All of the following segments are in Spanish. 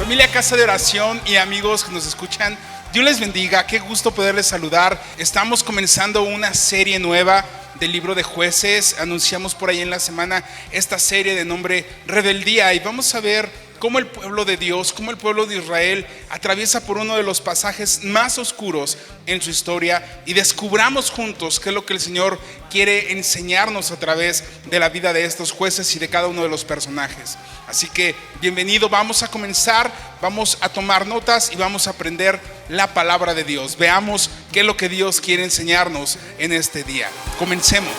Familia Casa de Oración y amigos que nos escuchan, Dios les bendiga, qué gusto poderles saludar. Estamos comenzando una serie nueva del libro de Jueces. Anunciamos por ahí en la semana esta serie de nombre Rebeldía, y vamos a ver cómo el pueblo de Dios, cómo el pueblo de Israel atraviesa por uno de los pasajes más oscuros en su historia, y descubramos juntos qué es lo que el Señor quiere enseñarnos a través de la vida de estos jueces y de cada uno de los personajes. Así que bienvenido, vamos a comenzar, vamos a tomar notas y vamos a aprender la palabra de Dios. Veamos qué es lo que Dios quiere enseñarnos en este día. Comencemos.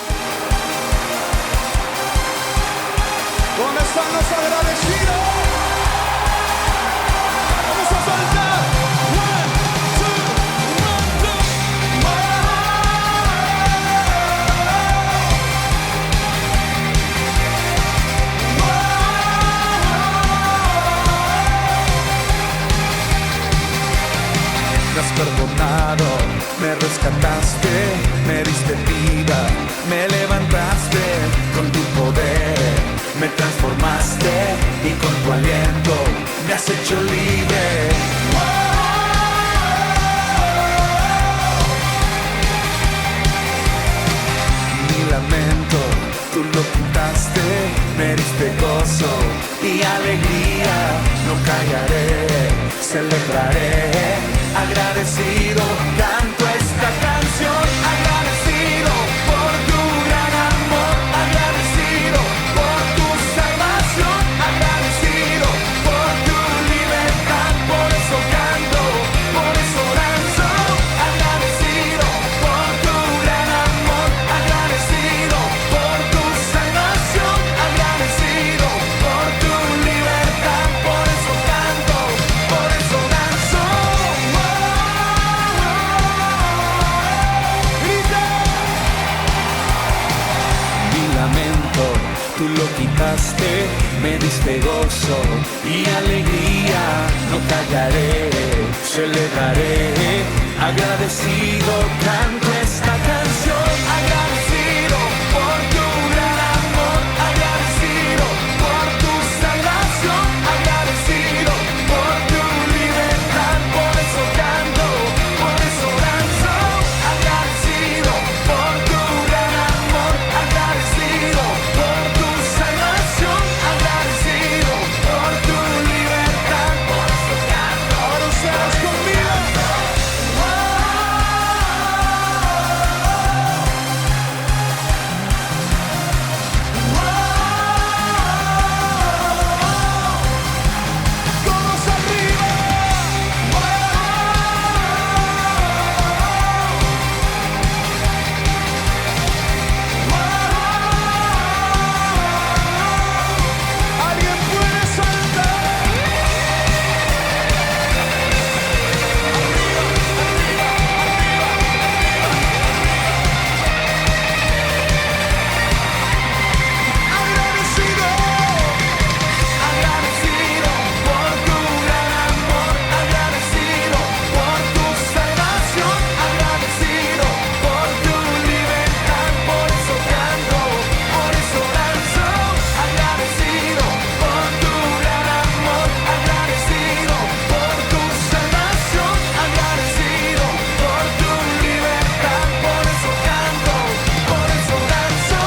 ¿Dónde están los agradecidos? Vamos a saltar. 1, 2, 1, 2. Me has perdonado, me rescataste, me diste vida, me levantaste con tu poder. Me transformaste y con tu aliento me has hecho libre. Mi lamento, tú lo quitaste, me diste gozo y alegría. No callaré, celebraré, agradecido canto esta canción. Agradecido por tu gran amor, agradecido por tu salvación, agradecido por tu libertad. Por eso canto, por eso danzo. Agradecido por tu gran amor, agradecido por tu salvación, agradecido por tu libertad. Por eso canto, por eso danzo. Mi lamento, tú lo quitaste, me diste gozo y alegría. No callaré, celebraré, agradecido canto esta canción. Agradecido por tu gran amor, agradecido por tu salvación, agradecido por tu libertad. Por eso canto, por eso danzo. Agradecido por tu gran amor, agradecido por tu salvación, agradecido por tu libertad. Por eso canto. Ahora ustedes conmigo. Todos arriba. Alguien puede saltar. Agradecido, agradecido por tu gran amor, agradecido por tu salvación, agradecido por tu libertad. Por eso canto, por eso danzo. Agradecido por tu gran amor, agradecido por tu salvación, agradecido por tu libertad. Por eso canto, por eso danzo.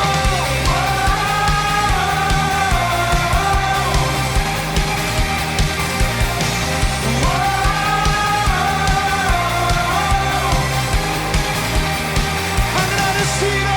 Agradecido.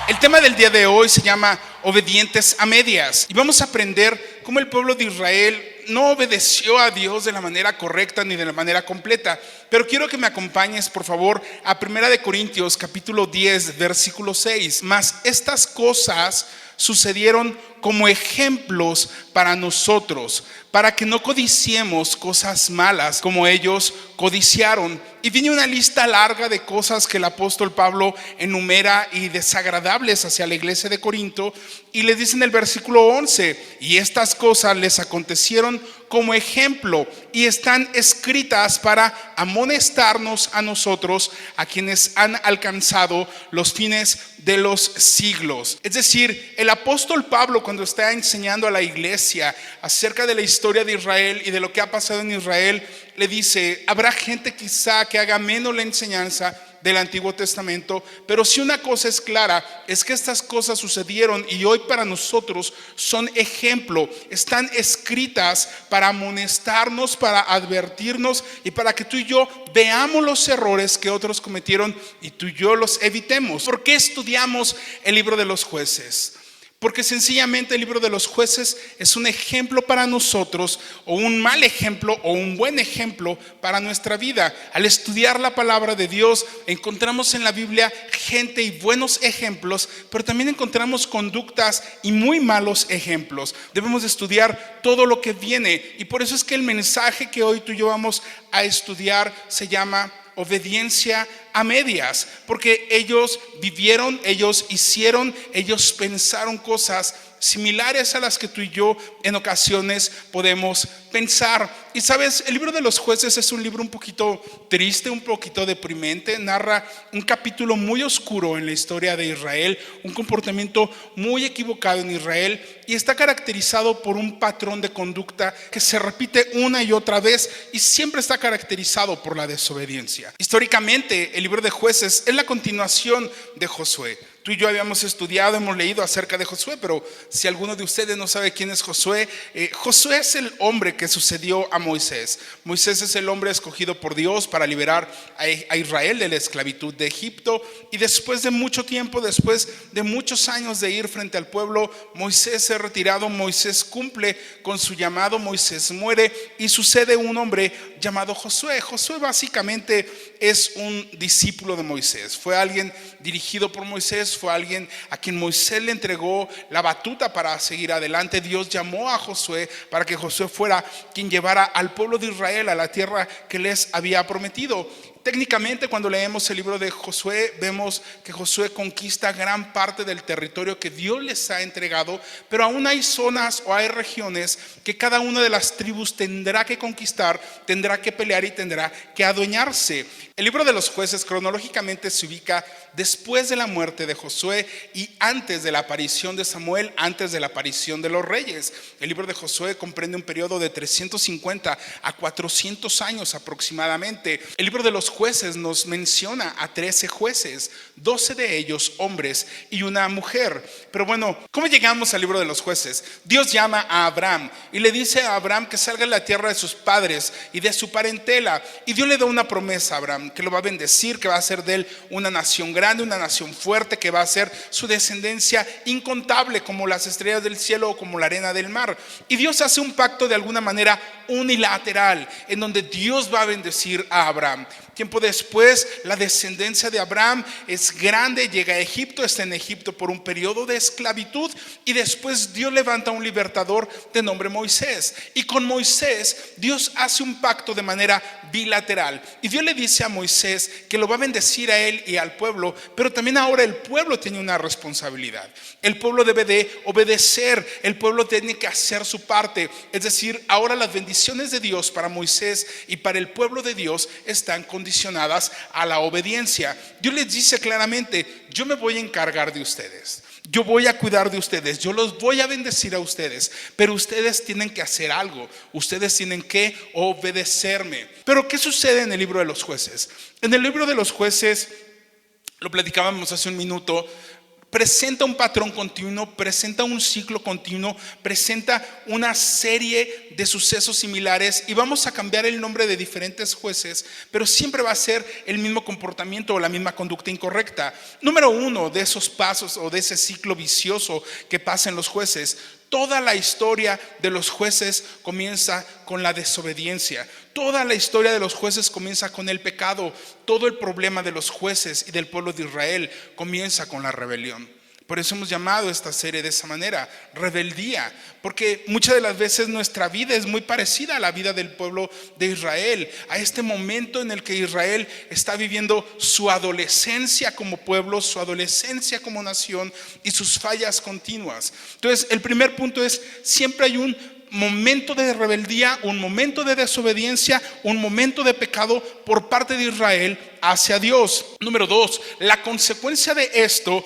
El tema del día de hoy se llama Obedientes a medias, y vamos a aprender cómo el pueblo de Israel no obedeció a Dios de la manera correcta ni de la manera completa. Pero quiero que me acompañes, por favor, a 1 de Corintios capítulo 10 versículo 6. Mas estas cosas sucedieron como ejemplos para nosotros, para que no codiciemos cosas malas como ellos codiciaron. Y viene una lista larga de cosas que el apóstol Pablo enumera y desagradables hacia la iglesia de Corinto. Y les dice en el versículo 11: y estas cosas les acontecieron como ejemplo y están escritas para amonestarnos a nosotros, a quienes han alcanzado los fines de los siglos. Es decir, el apóstol Pablo, cuando está enseñando a la iglesia acerca de la historia de Israel y de lo que ha pasado en Israel, le dice: habrá gente quizá que haga menos la enseñanza del Antiguo Testamento, pero si una cosa es clara, es que estas cosas sucedieron y hoy para nosotros son ejemplo, están escritas para amonestarnos, para advertirnos y para que tú y yo veamos los errores que otros cometieron y tú y yo los evitemos. ¿Por qué estudiamos el libro de los Jueces? Porque sencillamente el libro de los Jueces es un ejemplo para nosotros, o un mal ejemplo o un buen ejemplo para nuestra vida. Al estudiar la palabra de Dios encontramos en la Biblia gente y buenos ejemplos, pero también encontramos conductas y muy malos ejemplos. Debemos de estudiar todo lo que viene, y por eso es que el mensaje que hoy tú y yo vamos a estudiar se llama obediencia a medias, porque ellos vivieron, ellos hicieron, ellos pensaron cosas similares a las que tú y yo en ocasiones podemos pensar. Y sabes, el libro de los Jueces es un libro un poquito triste, un poquito deprimente. Narra un capítulo muy oscuro en la historia de Israel, un comportamiento muy equivocado en Israel, y está caracterizado por un patrón de conducta que se repite una y otra vez y siempre está caracterizado por la desobediencia. Históricamente, el libro de Jueces es la continuación de Josué. Tú y yo habíamos estudiado, hemos leído acerca de Josué, pero si alguno de ustedes no sabe quién es Josué, Josué es el hombre que sucedió a Moisés. Moisés es el hombre escogido por Dios para liberar a Israel de la esclavitud de Egipto, y después de mucho tiempo, después de muchos años de ir frente al pueblo, Moisés es retirado, Moisés cumple con su llamado, Moisés muere y sucede un hombre llamado Josué. Josué básicamente es un discípulo de Moisés, fue alguien dirigido por Moisés, fue alguien a quien Moisés le entregó la batuta para seguir adelante. Dios llamó a Josué para que Josué fuera quien llevara al pueblo de Israel a la tierra que les había prometido. Técnicamente, cuando leemos el libro de Josué, vemos que Josué conquista gran parte del territorio que Dios les ha entregado, pero aún hay zonas o hay regiones que cada una de las tribus tendrá que conquistar, tendrá que pelear y tendrá que adueñarse. El libro de los Jueces cronológicamente se ubica después de la muerte de Josué y antes de la aparición de Samuel, antes de la aparición de los reyes. El libro de Josué comprende un periodo de 350 a 400 años aproximadamente. El libro de los Jueces nos menciona a 13 jueces, 12 de ellos hombres y una mujer. Pero bueno, ¿cómo llegamos al libro de los Jueces? Dios llama a Abraham y le dice a Abraham que salga de la tierra de sus padres y de su parentela, y Dios le da una promesa a Abraham, que lo va a bendecir, que va a hacer de él una nación grande, una nación fuerte, que va a ser su descendencia incontable como las estrellas del cielo o como la arena del mar. Y Dios hace un pacto de alguna manera unilateral en donde Dios va a bendecir a Abraham. Tiempo después, la descendencia de Abraham es grande, llega a Egipto, está en Egipto por un periodo de esclavitud, y después Dios levanta un libertador de nombre Moisés, y con Moisés Dios hace un pacto de manera bilateral, y Dios le dice a Moisés que lo va a bendecir a él y al pueblo, pero también ahora el pueblo tiene una responsabilidad. El pueblo debe de obedecer, el pueblo tiene que hacer su parte. Es decir, ahora las bendiciones de Dios para Moisés y para el pueblo de Dios están condicionadas a la obediencia. Dios les dice claramente: yo me voy a encargar de ustedes, yo voy a cuidar de ustedes, yo los voy a bendecir a ustedes, pero ustedes tienen que hacer algo, ustedes tienen que obedecerme. Pero ¿qué sucede en el libro de los Jueces? En el libro de los Jueces, lo platicábamos hace un minuto, presenta un patrón continuo, presenta un ciclo continuo, presenta una serie de sucesos similares, y vamos a cambiar el nombre de diferentes jueces, pero siempre va a ser el mismo comportamiento o la misma conducta incorrecta. Número uno de esos pasos o de ese ciclo vicioso que pasa en los jueces: toda la historia de los jueces comienza con la desobediencia. Toda la historia de los jueces comienza con el pecado. Todo el problema de los jueces y del pueblo de Israel comienza con la rebelión. Por eso hemos llamado esta serie de esa manera, rebeldía, porque muchas de las veces nuestra vida es muy parecida a la vida del pueblo de Israel, a este momento en el que Israel está viviendo su adolescencia como pueblo, su adolescencia como nación y sus fallas continuas. Entonces, el primer punto es, siempre hay un momento de rebeldía, un momento de desobediencia, un momento de pecado por parte de Israel hacia Dios. Número 2, la consecuencia de esto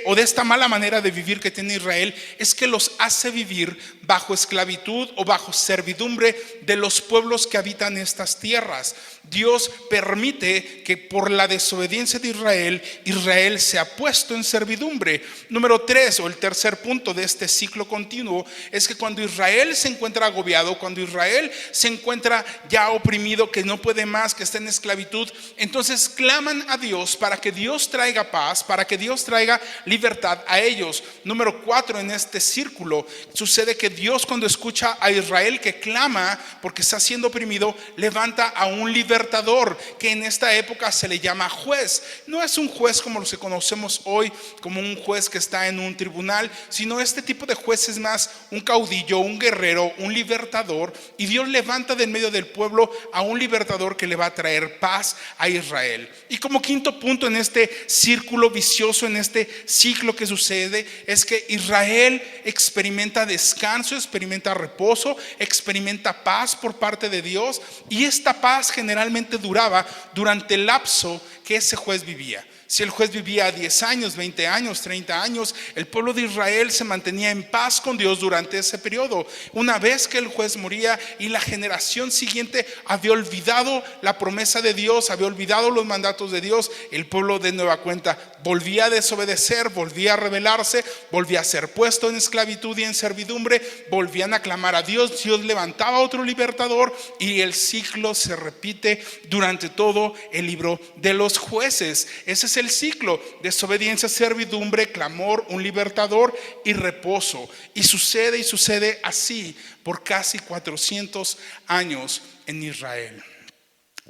o de esta mala manera de vivir que tiene Israel es que los hace vivir bajo esclavitud o bajo servidumbre de los pueblos que habitan estas tierras. Dios permite que por la desobediencia de Israel, Israel se ha puesto en servidumbre. Número 3, o el tercer punto de este ciclo continuo, es que cuando Israel se encuentra agobiado, cuando Israel se encuentra ya oprimido, que no puede más, que está en esclavitud, entonces claman a Dios para que Dios traiga paz, para que Dios traiga libertad a ellos. Número 4, en este círculo sucede que Dios, cuando escucha a Israel que clama porque está siendo oprimido, levanta a un libertador, que en esta época se le llama juez. No es un juez como los que conocemos hoy, como un juez que está en un tribunal, sino este tipo de juez es más un caudillo, un guerrero, un libertador, y Dios levanta del medio del pueblo a un libertador que le va a traer paz a Israel. Y como quinto punto en este círculo vicioso, en este ciclo que sucede, es que Israel experimenta descanso, experimenta reposo, experimenta paz por parte de Dios, y esta paz generalmente duraba durante el lapso que ese juez vivía. Si el juez vivía 10 años, 20 años, 30 años, el pueblo de Israel se mantenía en paz con Dios durante ese periodo. Una vez que el juez moría y la generación siguiente había olvidado la promesa de Dios, había olvidado los mandatos de Dios, el pueblo de nueva cuenta volvía a desobedecer, volvía a rebelarse, volvía a ser puesto en esclavitud y en servidumbre, volvían a clamar a Dios, Dios levantaba otro libertador, y el ciclo se repite durante todo el libro de los jueces. Ese es el ciclo: desobediencia, servidumbre, clamor, un libertador y reposo. Y sucede así por casi 400 años en Israel.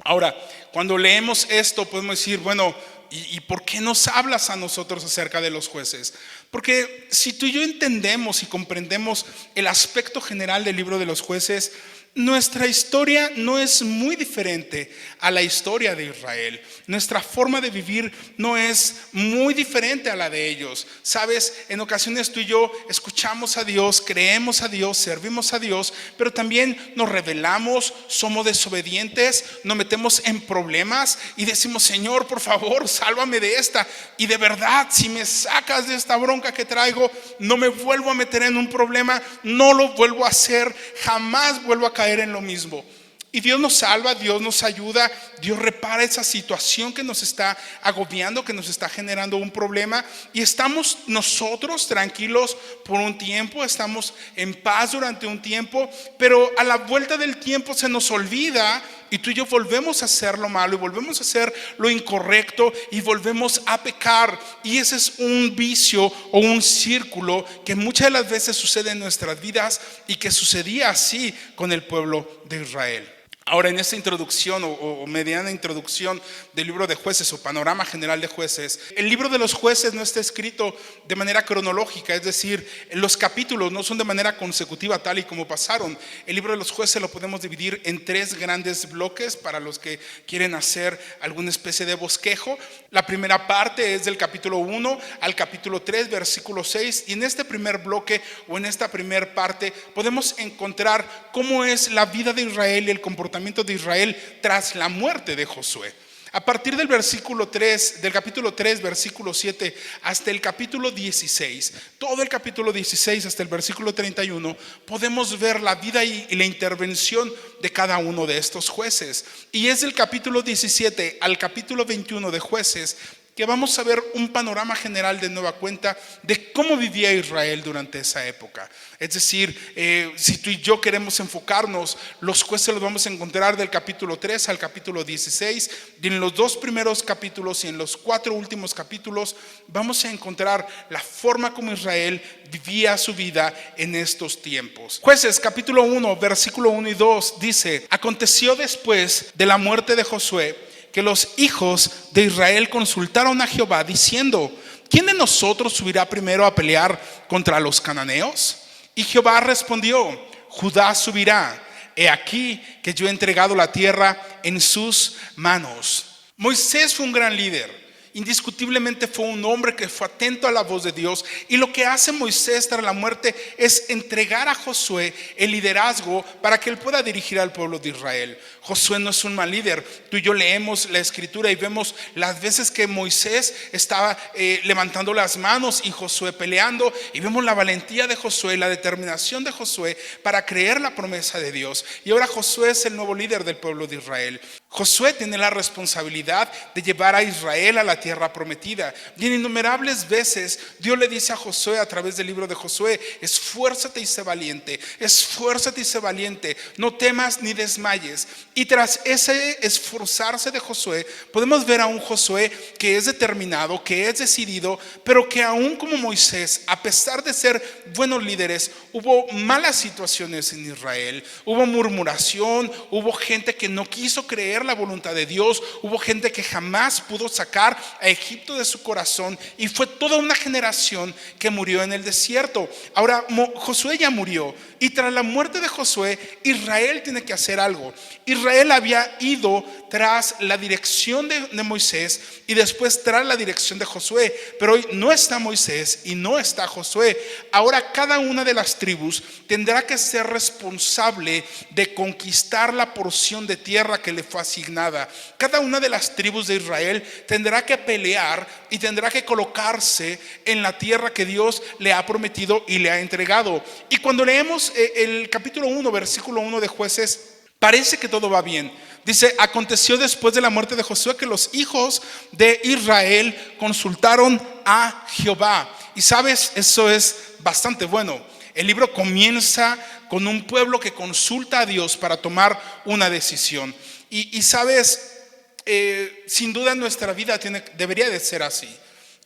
Ahora, cuando leemos esto podemos decir, bueno, ¿y por qué nos hablas a nosotros acerca de los jueces? Porque si tú y yo entendemos y comprendemos el aspecto general del libro de los jueces, nuestra historia no es muy diferente a la historia de Israel. Nuestra forma de vivir no es muy diferente a la de ellos. Sabes, en ocasiones tú y yo escuchamos a Dios, creemos a Dios, servimos a Dios, pero también nos rebelamos, somos desobedientes, nos metemos en problemas y decimos, Señor, por favor, sálvame de esta. Y de verdad, si me sacas de esta bronca que traigo, no me vuelvo a meter en un problema, no lo vuelvo a hacer, jamás vuelvo a caer en lo mismo. Y Dios nos salva, Dios nos ayuda, Dios repara esa situación que nos está agobiando, que nos está generando un problema, y estamos nosotros tranquilos por un tiempo, estamos en paz durante un tiempo, pero a la vuelta del tiempo se nos olvida y tú y yo volvemos a hacer lo malo y volvemos a hacer lo incorrecto y volvemos a pecar. Y ese es un vicio o un círculo que muchas de las veces sucede en nuestras vidas y que sucedía así con el pueblo de Israel. Ahora, en esta introducción o mediana introducción del libro de jueces o panorama general de jueces, el libro de los jueces no está escrito de manera cronológica, es decir, los capítulos no son de manera consecutiva tal y como pasaron. El libro de los jueces lo podemos dividir en 3 grandes bloques para los que quieren hacer alguna especie de bosquejo. La primera parte es del capítulo 1 al capítulo 3, versículo 6, y en este primer bloque o en esta primera parte podemos encontrar cómo es la vida de Israel y el comportamiento de Israel tras la muerte de Josué. A partir del versículo 3, del capítulo 3, versículo 7 hasta el capítulo 16, todo el capítulo 16 hasta el versículo 31, podemos ver la vida y la intervención de cada uno de estos jueces. Y es del capítulo 17 al capítulo 21 de Jueces que vamos a ver un panorama general de nueva cuenta de cómo vivía Israel durante esa época. Es decir, si tú y yo queremos enfocarnos, los jueces los vamos a encontrar del capítulo 3 al capítulo 16, y en los 2 primeros capítulos y en los 4 últimos capítulos vamos a encontrar la forma como Israel vivía su vida en estos tiempos. Jueces capítulo 1, versículo 1 y 2 dice: aconteció después de la muerte de Josué que los hijos de Israel consultaron a Jehová diciendo: ¿quién de nosotros subirá primero a pelear contra los cananeos? Y Jehová respondió: Judá subirá. He aquí que yo he entregado la tierra en sus manos. Moisés fue un gran líder. Indiscutiblemente fue un hombre que fue atento a la voz de Dios. Y lo que hace Moisés tras la muerte es entregar a Josué el liderazgo para que él pueda dirigir al pueblo de Israel. Josué no es un mal líder. Tú y yo leemos la escritura y vemos las veces que Moisés estaba levantando las manos y Josué peleando, y vemos la valentía de Josué, la determinación de Josué para creer la promesa de Dios. Y ahora Josué es el nuevo líder del pueblo de Israel. Josué tiene la responsabilidad de llevar a Israel a la tierra prometida. Y en innumerables veces Dios le dice a Josué a través del libro de Josué: esfuérzate y sé valiente, esfuérzate y sé valiente, no temas ni desmayes. Y tras ese esforzarse de Josué, podemos ver a un Josué que es determinado, que es decidido, pero que aún como Moisés, a pesar de ser buenos líderes, hubo malas situaciones en Israel, hubo murmuración, hubo gente que no quiso creer la voluntad de Dios, hubo gente que jamás pudo sacar a Egipto de su corazón, y fue toda una generación que murió en el desierto. Ahora Josué ya murió, y tras la muerte de Josué, Israel tiene que hacer algo. Israel había ido tras la dirección de Moisés y después tras la dirección de Josué, pero hoy no está Moisés y no está Josué. Ahora cada una de las tribus tendrá que ser responsable de conquistar la porción de tierra que le fue asignada. Cada una de las tribus de Israel tendrá que pelear y tendrá que colocarse en la tierra que Dios le ha prometido y le ha entregado. Y cuando leemos el capítulo 1, versículo 1 de Jueces, parece que todo va bien. Dice: aconteció después de la muerte de Josué que los hijos de Israel consultaron a Jehová. Y sabes, eso es bastante bueno. El libro comienza con un pueblo que consulta a Dios para tomar una decisión. Y sabes, sin duda nuestra vida debería de ser así.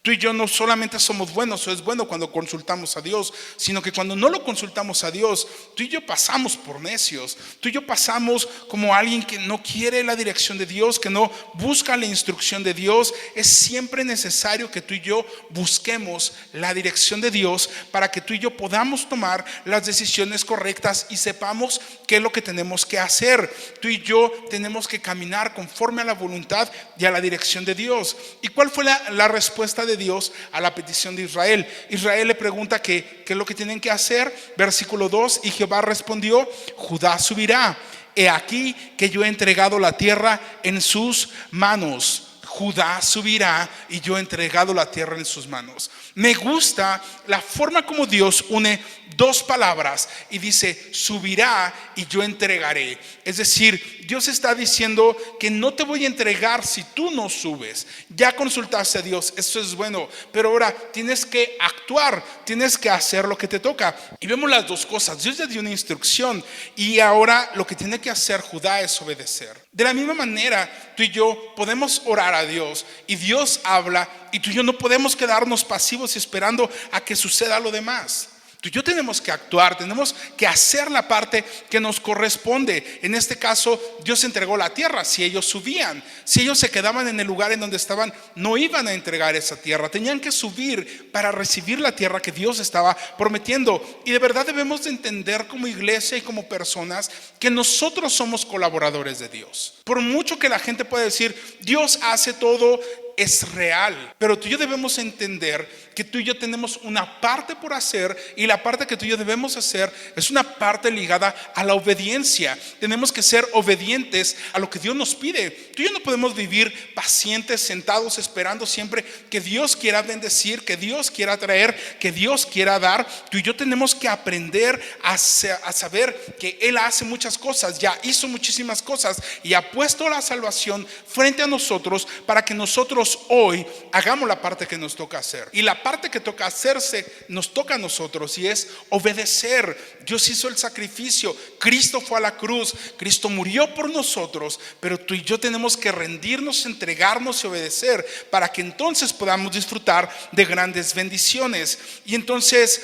Tú y yo no solamente somos buenos, o es bueno cuando consultamos a Dios, sino que cuando no lo consultamos a Dios, tú y yo pasamos por necios. Tú y yo pasamos como alguien que no quiere la dirección de Dios, que no busca la instrucción de Dios. Es siempre necesario que tú y yo busquemos la dirección de Dios para que tú y yo podamos tomar las decisiones correctas y sepamos qué es lo que tenemos que hacer. Tú y yo tenemos que caminar conforme a la voluntad y a la dirección de Dios. ¿Y cuál fue la respuesta de Dios a la petición de Israel? Israel le pregunta qué es lo que tienen que hacer. Versículo 2: y Jehová respondió: Judá subirá. He aquí que yo he entregado la tierra en sus manos. Judá subirá y yo he entregado la tierra en sus manos. Me gusta la forma como Dios une dos palabras y dice: subirá y yo entregaré. Es decir, Dios está diciendo que no te voy a entregar si tú no subes. Ya consultaste a Dios, eso es bueno, pero ahora tienes que actuar, tienes que hacer lo que te toca. Y vemos las dos cosas. Dios le dio una instrucción y ahora lo que tiene que hacer Judá es obedecer. De la misma manera, tú y yo podemos orar a Dios y Dios habla, y tú y yo no podemos quedarnos pasivos esperando a que suceda lo demás. Tú y yo tenemos que actuar, tenemos que hacer la parte que nos corresponde. En este caso, Dios entregó la tierra. Si ellos subían, si ellos se quedaban en el lugar en donde estaban, no iban a entregar esa tierra. Tenían que subir para recibir la tierra que Dios estaba prometiendo. Y de verdad debemos de entender como iglesia y como personas que nosotros somos colaboradores de Dios. Por mucho que la gente pueda decir: Dios hace todo, es real, pero tú y yo debemos entender que tú y yo tenemos una parte por hacer, y la parte que tú y yo debemos hacer es una parte ligada a la obediencia. Tenemos que ser obedientes a lo que Dios nos pide. Tú y yo no podemos vivir pacientes, sentados, esperando siempre que Dios quiera bendecir, que Dios quiera traer, que Dios quiera dar. Tú y yo tenemos que aprender a saber que Él hace muchas cosas, ya hizo muchísimas cosas y ha puesto la salvación frente a nosotros para que nosotros hoy hagamos la parte que nos toca hacer. Y la parte que toca hacerse nos toca a nosotros, y es obedecer. Dios hizo el sacrificio, Cristo fue a la cruz, Cristo murió por nosotros, pero tú y yo tenemos que rendirnos, entregarnos y obedecer para que entonces podamos disfrutar de grandes bendiciones. Y entonces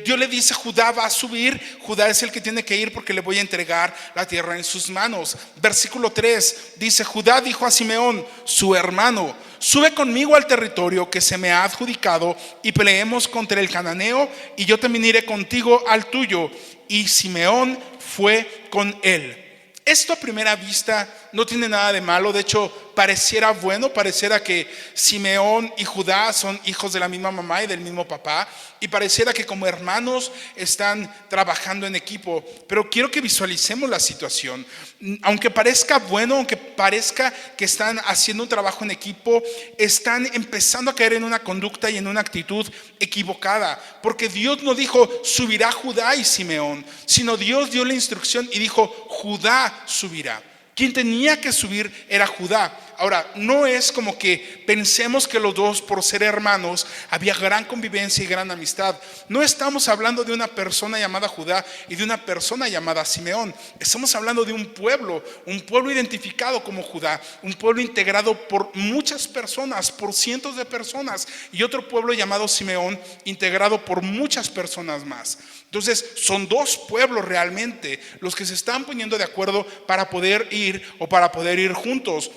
Dios le dice: Judá va a subir. Judá es el que tiene que ir porque le voy a entregar la tierra en sus manos. Versículo 3 dice: Judá dijo a Simeón, su hermano: sube conmigo al territorio que se me ha adjudicado y peleemos contra el cananeo, y yo también iré contigo al tuyo. Y Simeón fue con él. Esto a primera vista no tiene nada de malo. De hecho, pareciera bueno, pareciera que Simeón y Judá son hijos de la misma mamá y del mismo papá, y pareciera que como hermanos están trabajando en equipo. Pero quiero que visualicemos la situación. Aunque parezca bueno, aunque parezca que están haciendo un trabajo en equipo, están empezando a caer en una conducta y en una actitud equivocada, porque Dios no dijo subirá Judá y Simeón, sino Dios dio la instrucción y dijo Judá subirá. Quien tenía que subir era Judá. Ahora, no es como que pensemos que los dos, por ser hermanos, había gran convivencia y gran amistad. No estamos hablando de una persona llamada Judá y de una persona llamada Simeón. Estamos hablando de un pueblo identificado como Judá, un pueblo integrado por muchas personas, por cientos de personas, y otro pueblo llamado Simeón, integrado por muchas personas más. Entonces son dos pueblos realmente los que se están poniendo de acuerdo para poder ir juntos.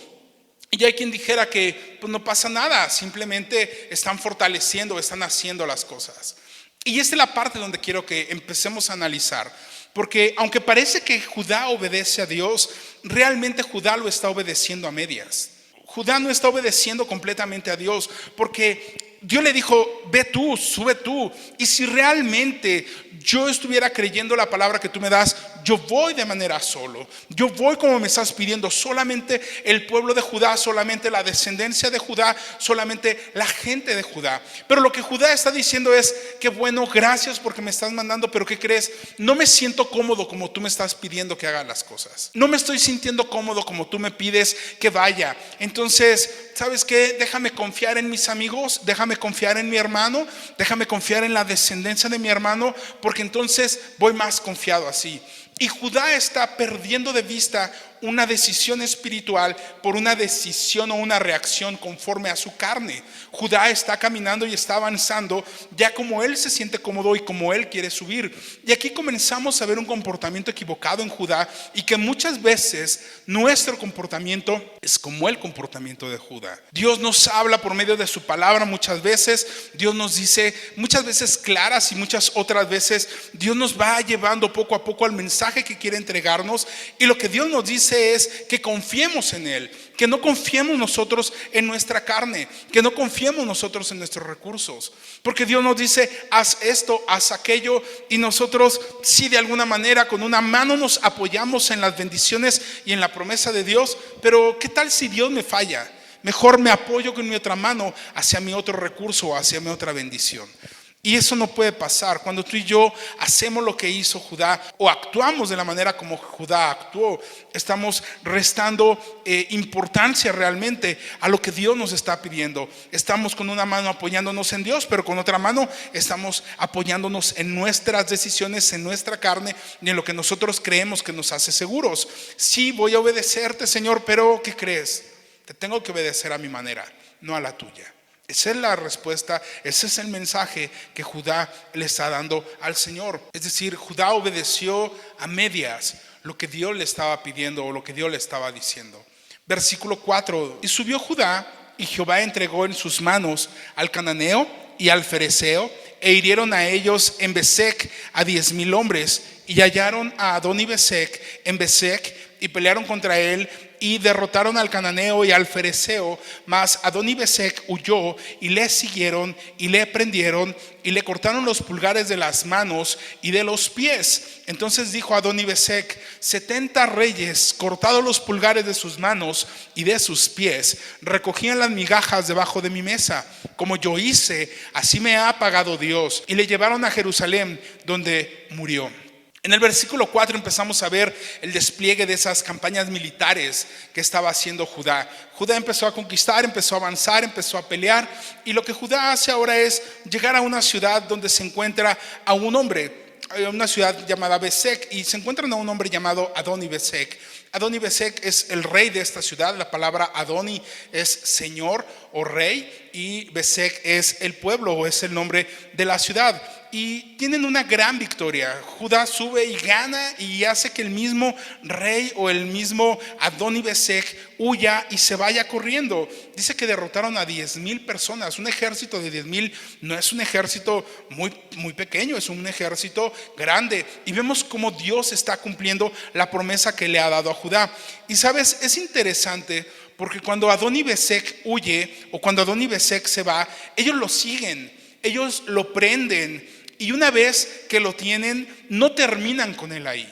Y hay quien dijera que pues no pasa nada, simplemente están fortaleciendo, están haciendo las cosas. Y esta es la parte donde quiero que empecemos a analizar, porque aunque parece que Judá obedece a Dios, realmente Judá lo está obedeciendo a medias. Judá no está obedeciendo completamente a Dios, porque Dios le dijo, ve tú, sube tú. Y si realmente yo estuviera creyendo la palabra que tú me das, yo voy de manera solo. Yo voy como me estás pidiendo. Solamente el pueblo de Judá, solamente la descendencia de Judá, solamente la gente de Judá. Pero lo que Judá está diciendo es que bueno, gracias porque me estás mandando, pero ¿qué crees? No me siento cómodo como tú me estás pidiendo que haga las cosas. No me estoy sintiendo cómodo como tú me pides que vaya. Entonces, ¿sabes qué? Déjame confiar en mis amigos, déjame confiar en mi hermano, déjame confiar en la descendencia de mi hermano, porque entonces voy más confiado así. Y Judá está perdiendo de vista una decisión espiritual por una decisión o una reacción conforme a su carne. Judá está caminando y está avanzando ya como él se siente cómodo y como él quiere subir. Y aquí comenzamos a ver un comportamiento equivocado en Judá, y que muchas veces nuestro comportamiento es como el comportamiento de Judá. Dios nos habla por medio de su palabra muchas veces. Dios nos dice muchas veces claras, y muchas otras veces Dios nos va llevando poco a poco al mensaje que quiere entregarnos. Y lo que Dios nos dice es que confiemos en Él, que no confiemos nosotros en nuestra carne, que no confiemos nosotros en nuestros recursos, porque Dios nos dice haz esto, haz aquello, y nosotros sí de alguna manera con una mano nos apoyamos en las bendiciones y en la promesa de Dios, pero ¿qué tal si Dios me falla? Mejor me apoyo con mi otra mano hacia mi otro recurso, hacia mi otra bendición. Y eso no puede pasar. Cuando tú y yo hacemos lo que hizo Judá, o actuamos de la manera como Judá actuó, estamos restando importancia realmente a lo que Dios nos está pidiendo. Estamos con una mano apoyándonos en Dios, pero con otra mano estamos apoyándonos en nuestras decisiones, en nuestra carne y en lo que nosotros creemos que nos hace seguros. Sí, voy a obedecerte, Señor, pero ¿qué crees? Te tengo que obedecer a mi manera, no a la tuya. Esa es la respuesta, ese es el mensaje que Judá le está dando al Señor. Es decir, Judá obedeció a medias lo que Dios le estaba pidiendo o lo que Dios le estaba diciendo. Versículo 4. Y subió Judá, y Jehová entregó en sus manos al cananeo y al fereceo, e hirieron a ellos en Besec a 10,000 hombres, y hallaron a Adoni-Besec en Besec, y pelearon contra él, y derrotaron al cananeo y al fereceo. Mas Adoni-Besec huyó, y le siguieron y le prendieron y le cortaron los pulgares de las manos y de los pies. Entonces dijo Adoni-Besec: 70 reyes, cortados los pulgares de sus manos y de sus pies, recogían las migajas debajo de mi mesa. Como yo hice, así me ha pagado Dios. Y le llevaron a Jerusalén, donde murió. En el versículo 4 empezamos a ver el despliegue de esas campañas militares que estaba haciendo Judá. Judá empezó a conquistar, empezó a avanzar, empezó a pelear, y lo que Judá hace ahora es llegar a una ciudad donde se encuentra a un hombre, una ciudad llamada Besec, y se encuentran a un hombre llamado Adoni-Besec. Adoni-Besec es el rey de esta ciudad. La palabra Adoni es señor o rey, y Besec es el pueblo o es el nombre de la ciudad. y tienen una gran victoria. Judá sube y gana y hace que el mismo rey o el mismo Adoni-Bezek huya y se vaya corriendo. Dice que derrotaron a 10,000 personas. Un ejército de 10,000 no es un ejército muy pequeño, es un ejército grande. Y vemos cómo Dios está cumpliendo la promesa que le ha dado a Judá. Y sabes, es interesante porque cuando Adoni-Bezek huye o cuando Adoni-Bezek se va, ellos lo siguen, ellos lo prenden. Y una vez que lo tienen, no terminan con él ahí.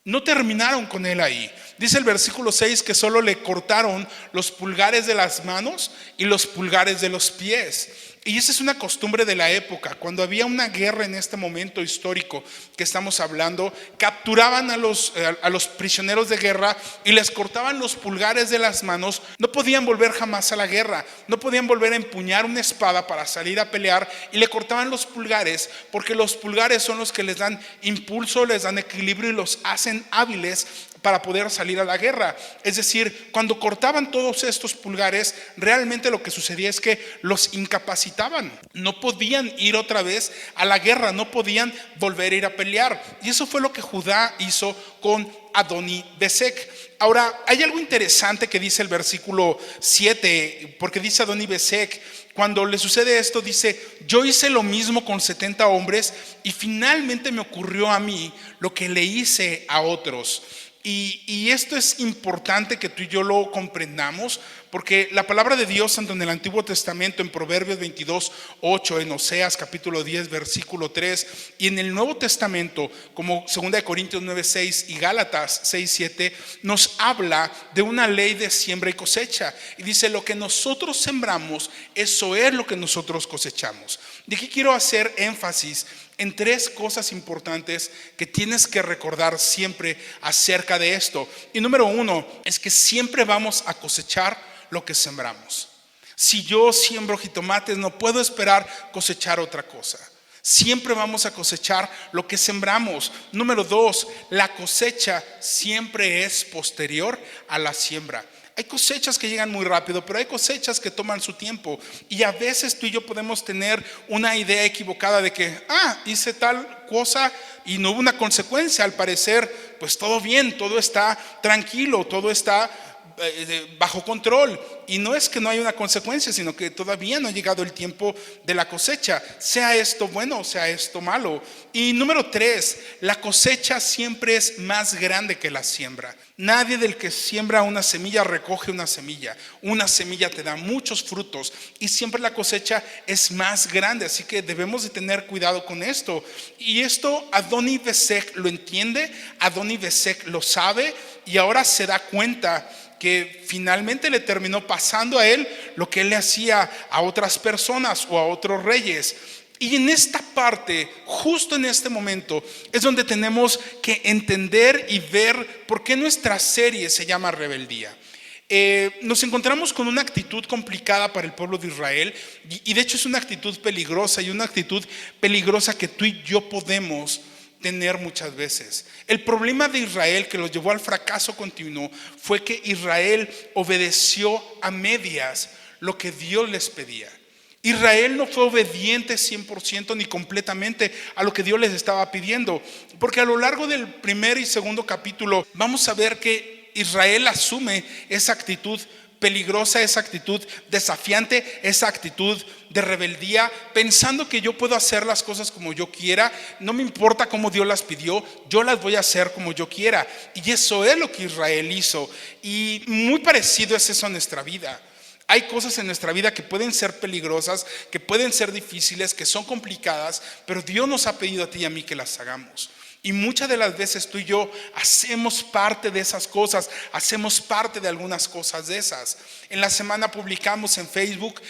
No terminaron con él ahí. Dice el versículo 6 que solo le cortaron los pulgares de las manos y los pulgares de los pies. Y esa es una costumbre de la época. Cuando había una guerra en este momento histórico que estamos hablando, capturaban a los prisioneros de guerra y les cortaban los pulgares de las manos. No podían volver jamás a la guerra, no podían volver a empuñar una espada para salir a pelear, y le cortaban los pulgares porque los pulgares son los que les dan impulso, les dan equilibrio y los hacen hábiles para poder salir a la guerra. Es decir, cuando cortaban todos estos pulgares, realmente lo que sucedía es que los incapacitaban. No podían ir otra vez a la guerra, no podían volver a ir a pelear. Y eso fue lo que Judá hizo con Adoni-Bezek. Ahora, hay algo interesante que dice el versículo 7, porque dice Adoni-Bezek, cuando le sucede esto, dice: yo hice lo mismo con 70 hombres y finalmente me ocurrió a mí lo que le hice a otros. Y esto es importante que tú y yo lo comprendamos, porque la palabra de Dios, tanto en el Antiguo Testamento, en Proverbios 22:8, en Oseas capítulo 10 versículo 3, y en el Nuevo Testamento, como 2 Corintios 9:6 y Gálatas 6:7, nos habla de una ley de siembra y cosecha. Y dice: lo que nosotros sembramos, eso es lo que nosotros cosechamos. De aquí quiero hacer énfasis en 3 cosas importantes que tienes que recordar siempre acerca de esto. Y número 1 es que siempre vamos a cosechar lo que sembramos. Si yo siembro jitomates, no puedo esperar cosechar otra cosa. Siempre vamos a cosechar lo que sembramos. Número 2, la cosecha siempre es posterior a la siembra. Hay cosechas que llegan muy rápido, pero hay cosechas que toman su tiempo. Y a veces tú y yo podemos tener una idea equivocada de que, hice tal cosa y no hubo una consecuencia. Al parecer, pues todo bien, todo está tranquilo, todo está bajo control. Y no es que no haya una consecuencia, sino que todavía no ha llegado el tiempo de la cosecha, sea esto bueno o sea esto malo. Y número 3, la cosecha siempre es más grande que la siembra. Nadie del que siembra una semilla recoge una semilla. Una semilla te da muchos frutos y siempre la cosecha es más grande. Así que debemos de tener cuidado con esto. Y esto Adoni-Bezek lo entiende, Adoni-Bezek lo sabe, y ahora se da cuenta que finalmente le terminó pasando a él lo que él le hacía a otras personas o a otros reyes. Y en esta parte, justo en este momento, es donde tenemos que entender y ver por qué nuestra serie se llama Rebeldía. Nos encontramos con una actitud complicada para el pueblo de Israel, y de hecho es una actitud peligrosa, y una actitud peligrosa que tú y yo podemos tener muchas veces. El problema de Israel que los llevó al fracaso continuo fue que Israel obedeció a medias lo que Dios les pedía. Israel no fue obediente 100% ni completamente a lo que Dios les estaba pidiendo, porque a lo largo del primer y segundo capítulo vamos a ver que Israel asume esa actitud peligrosa, esa actitud desafiante, esa actitud de rebeldía, pensando que yo puedo hacer las cosas como yo quiera, no me importa cómo Dios las pidió, yo las voy a hacer como yo quiera. Y eso es lo que Israel hizo, y muy parecido es eso en nuestra vida. Hay cosas en nuestra vida que pueden ser peligrosas, que pueden ser difíciles, que son complicadas, pero Dios nos ha pedido a ti y a mí que las hagamos. Y muchas de las veces tú y yo hacemos parte de esas cosas, hacemos parte de algunas cosas de esas. En la semana publicamos en Facebook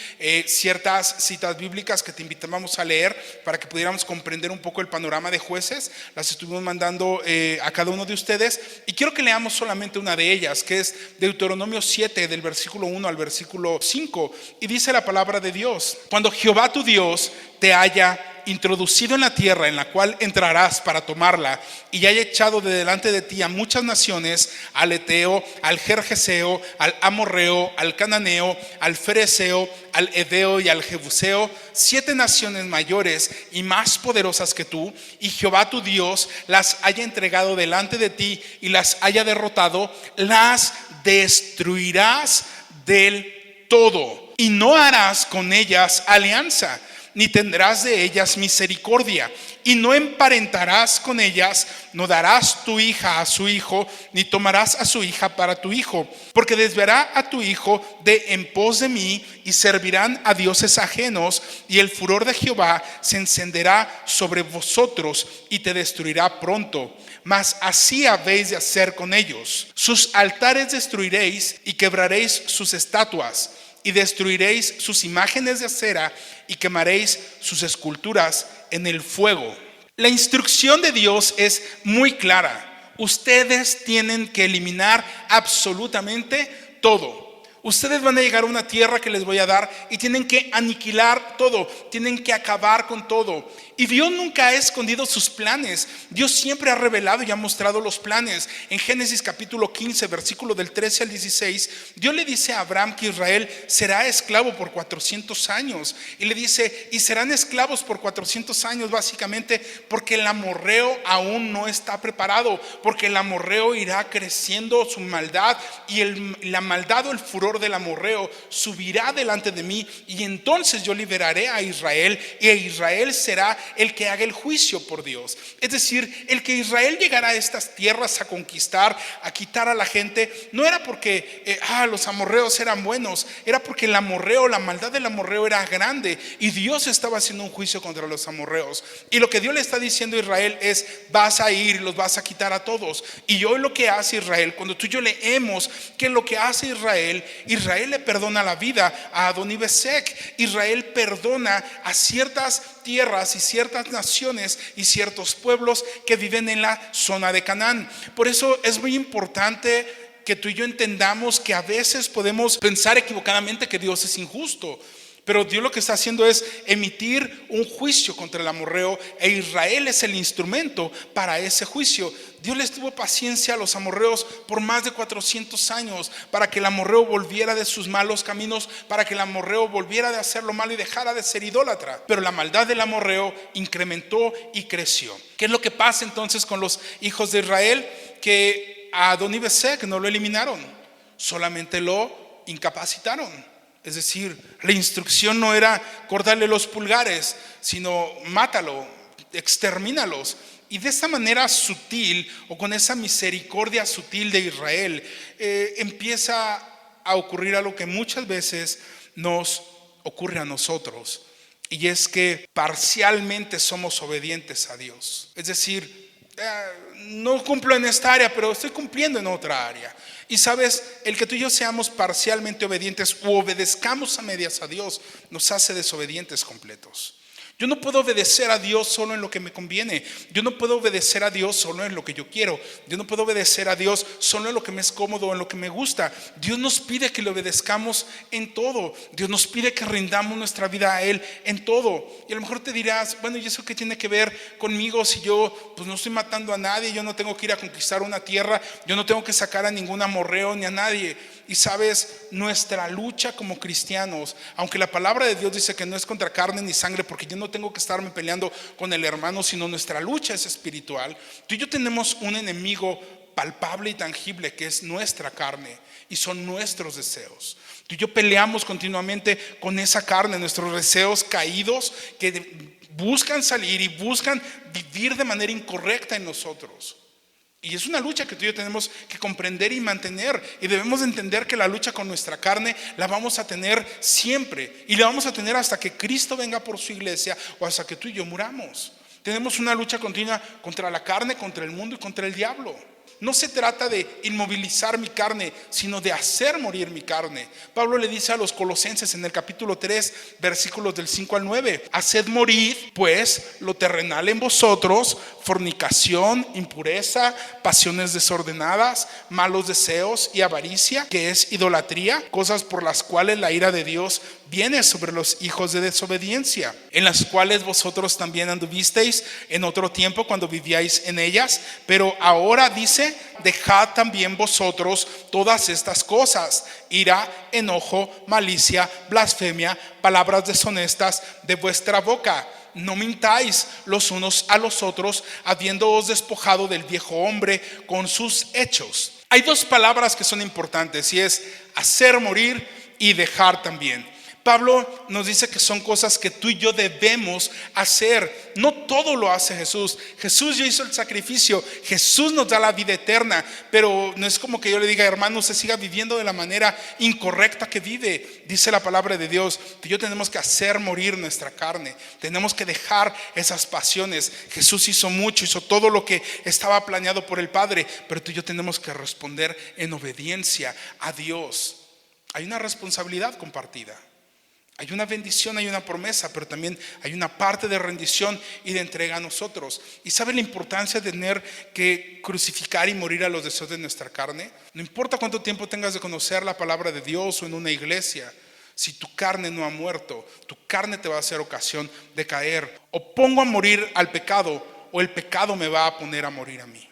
ciertas citas bíblicas que te invitamos a leer para que pudiéramos comprender un poco el panorama de Jueces. Las estuvimos mandando a cada uno de ustedes, y quiero que leamos solamente una de ellas, que es Deuteronomio 7, del versículo 1 al versículo 5. Y dice la palabra de Dios: cuando Jehová tu Dios te haya introducido en la tierra en la cual entrarás para tomarla, y haya echado de delante de ti a muchas naciones, al Eteo, al Gergeseo, al Amorreo, al Cananeo, al Fereceo, al Heveo y al Jebuseo, 7 naciones mayores y más poderosas que tú, y Jehová tu Dios las haya entregado delante de ti y las haya derrotado, las destruirás del todo, y no harás con ellas alianza, ni tendrás de ellas misericordia, y no emparentarás con ellas, no darás tu hija a su hijo, ni tomarás a su hija para tu hijo, porque desviará a tu hijo de en pos de mí, y servirán a dioses ajenos, y el furor de Jehová se encenderá sobre vosotros, y te destruirá pronto. Mas así habéis de hacer con ellos. Sus altares destruiréis, y quebraréis sus estatuas, y destruiréis sus imágenes de acera, y quemaréis sus esculturas en el fuego. La instrucción de Dios es muy clara. Ustedes tienen que eliminar absolutamente todo. Ustedes van a llegar a una tierra que les voy a dar y tienen que aniquilar todo, tienen que acabar con todo. Y Dios nunca ha escondido sus planes. Dios siempre ha revelado y ha mostrado los planes. En Génesis capítulo 15, versículo del 13 al 16, Dios le dice a Abraham que Israel será esclavo por 400 años. Y le dice, y serán esclavos por 400 años básicamente porque el amorreo aún no está preparado, porque el amorreo irá creciendo su maldad, y la maldad o el furor del amorreo subirá delante de mí, y entonces yo liberaré a Israel, y Israel será el que haga el juicio por Dios. Es decir, el que Israel llegara a estas tierras a conquistar, a quitar a la gente, no era porque los amorreos eran buenos, era porque el amorreo, la maldad del amorreo era grande, y Dios estaba haciendo un juicio contra los amorreos. Y lo que Dios le está diciendo a Israel es: vas a ir y los vas a quitar a todos. Y hoy lo que hace Israel, cuando tú y yo leemos que lo que hace Israel le perdona la vida a Adonibesec. Israel perdona a ciertas tierras y ciertas naciones y ciertos pueblos que viven en la zona de Canaán. Por eso es muy importante que tú y yo entendamos que a veces podemos pensar equivocadamente que Dios es injusto. Pero Dios lo que está haciendo es emitir un juicio contra el amorreo, e Israel es el instrumento para ese juicio. Dios les tuvo paciencia a los amorreos por más de 400 años para que el amorreo volviera de sus malos caminos, para que el amorreo volviera de hacer lo malo y dejara de ser idólatra. Pero la maldad del amorreo incrementó y creció. ¿Qué es lo que pasa entonces con los hijos de Israel? Que a Adonibesec no lo eliminaron, solamente lo incapacitaron. Es decir, la instrucción no era cortarle los pulgares, sino mátalo, extermínalos. Y de esta manera sutil, o con esa misericordia sutil de Israel, empieza a ocurrir algo que muchas veces nos ocurre a nosotros. Y es que parcialmente somos obedientes a Dios. Es decir, no cumplo en esta área, pero estoy cumpliendo en otra área. Y sabes, el que tú y yo seamos parcialmente obedientes o obedezcamos a medias a Dios nos hace desobedientes completos. Yo no puedo obedecer a Dios solo en lo que me conviene. Yo no puedo obedecer a Dios solo en lo que yo quiero. Yo no puedo obedecer a Dios solo en lo que me es cómodo, en lo que me gusta. Dios nos pide que le obedezcamos en todo. Dios nos pide que rindamos nuestra vida a Él en todo. Y a lo mejor te dirás, bueno, ¿y eso qué tiene que ver conmigo si yo pues no estoy matando a nadie? Yo no tengo que ir a conquistar una tierra. Yo no tengo que sacar a ningún amorreo ni a nadie. Y sabes, nuestra lucha como cristianos, aunque la palabra de Dios dice que no es contra carne ni sangre, porque yo no tengo que estarme peleando con el hermano, sino nuestra lucha es espiritual. Tú y yo tenemos un enemigo palpable y tangible que es nuestra carne y son nuestros deseos. Tú y yo peleamos continuamente con esa carne, nuestros deseos caídos que buscan salir y buscan vivir de manera incorrecta en nosotros. Y es una lucha que tú y yo tenemos que comprender y mantener. Y debemos de entender que la lucha con nuestra carne la vamos a tener siempre. Y la vamos a tener hasta que Cristo venga por su iglesia o hasta que tú y yo muramos. Tenemos una lucha continua contra la carne, contra el mundo y contra el diablo. No se trata de inmovilizar mi carne, sino de hacer morir mi carne. Pablo le dice a los colosenses en el capítulo 3, versículos del 5 al 9: haced morir pues lo terrenal en vosotros, fornicación, impureza, pasiones desordenadas, malos deseos y avaricia, que es idolatría, cosas por las cuales la ira de Dios viene sobre los hijos de desobediencia, en las cuales vosotros también anduvisteis en otro tiempo cuando vivíais en ellas, pero ahora dice: dejad también vosotros todas estas cosas: ira, enojo, malicia, blasfemia, palabras deshonestas de vuestra boca. No mintáis los unos a los otros, habiéndoos despojado del viejo hombre con sus hechos. Hay dos palabras que son importantes, y es hacer morir y dejar también. Pablo nos dice que son cosas que tú y yo debemos hacer. No todo lo hace Jesús. Jesús ya hizo el sacrificio. Jesús nos da la vida eterna. Pero no es como que yo le diga: hermano, usted siga viviendo de la manera incorrecta que vive. Dice la palabra de Dios que yo tenemos que hacer morir nuestra carne. Tenemos que dejar esas pasiones. Jesús hizo mucho, hizo todo lo que estaba planeado por el Padre. Pero tú y yo tenemos que responder en obediencia a Dios. Hay una responsabilidad compartida. Hay una bendición, hay una promesa, pero también hay una parte de rendición y de entrega a nosotros. ¿Y sabe la importancia de tener que crucificar y morir a los deseos de nuestra carne? No importa cuánto tiempo tengas de conocer la palabra de Dios o en una iglesia, si tu carne no ha muerto, tu carne te va a hacer ocasión de caer. O pongo a morir al pecado, o el pecado me va a poner a morir a mí.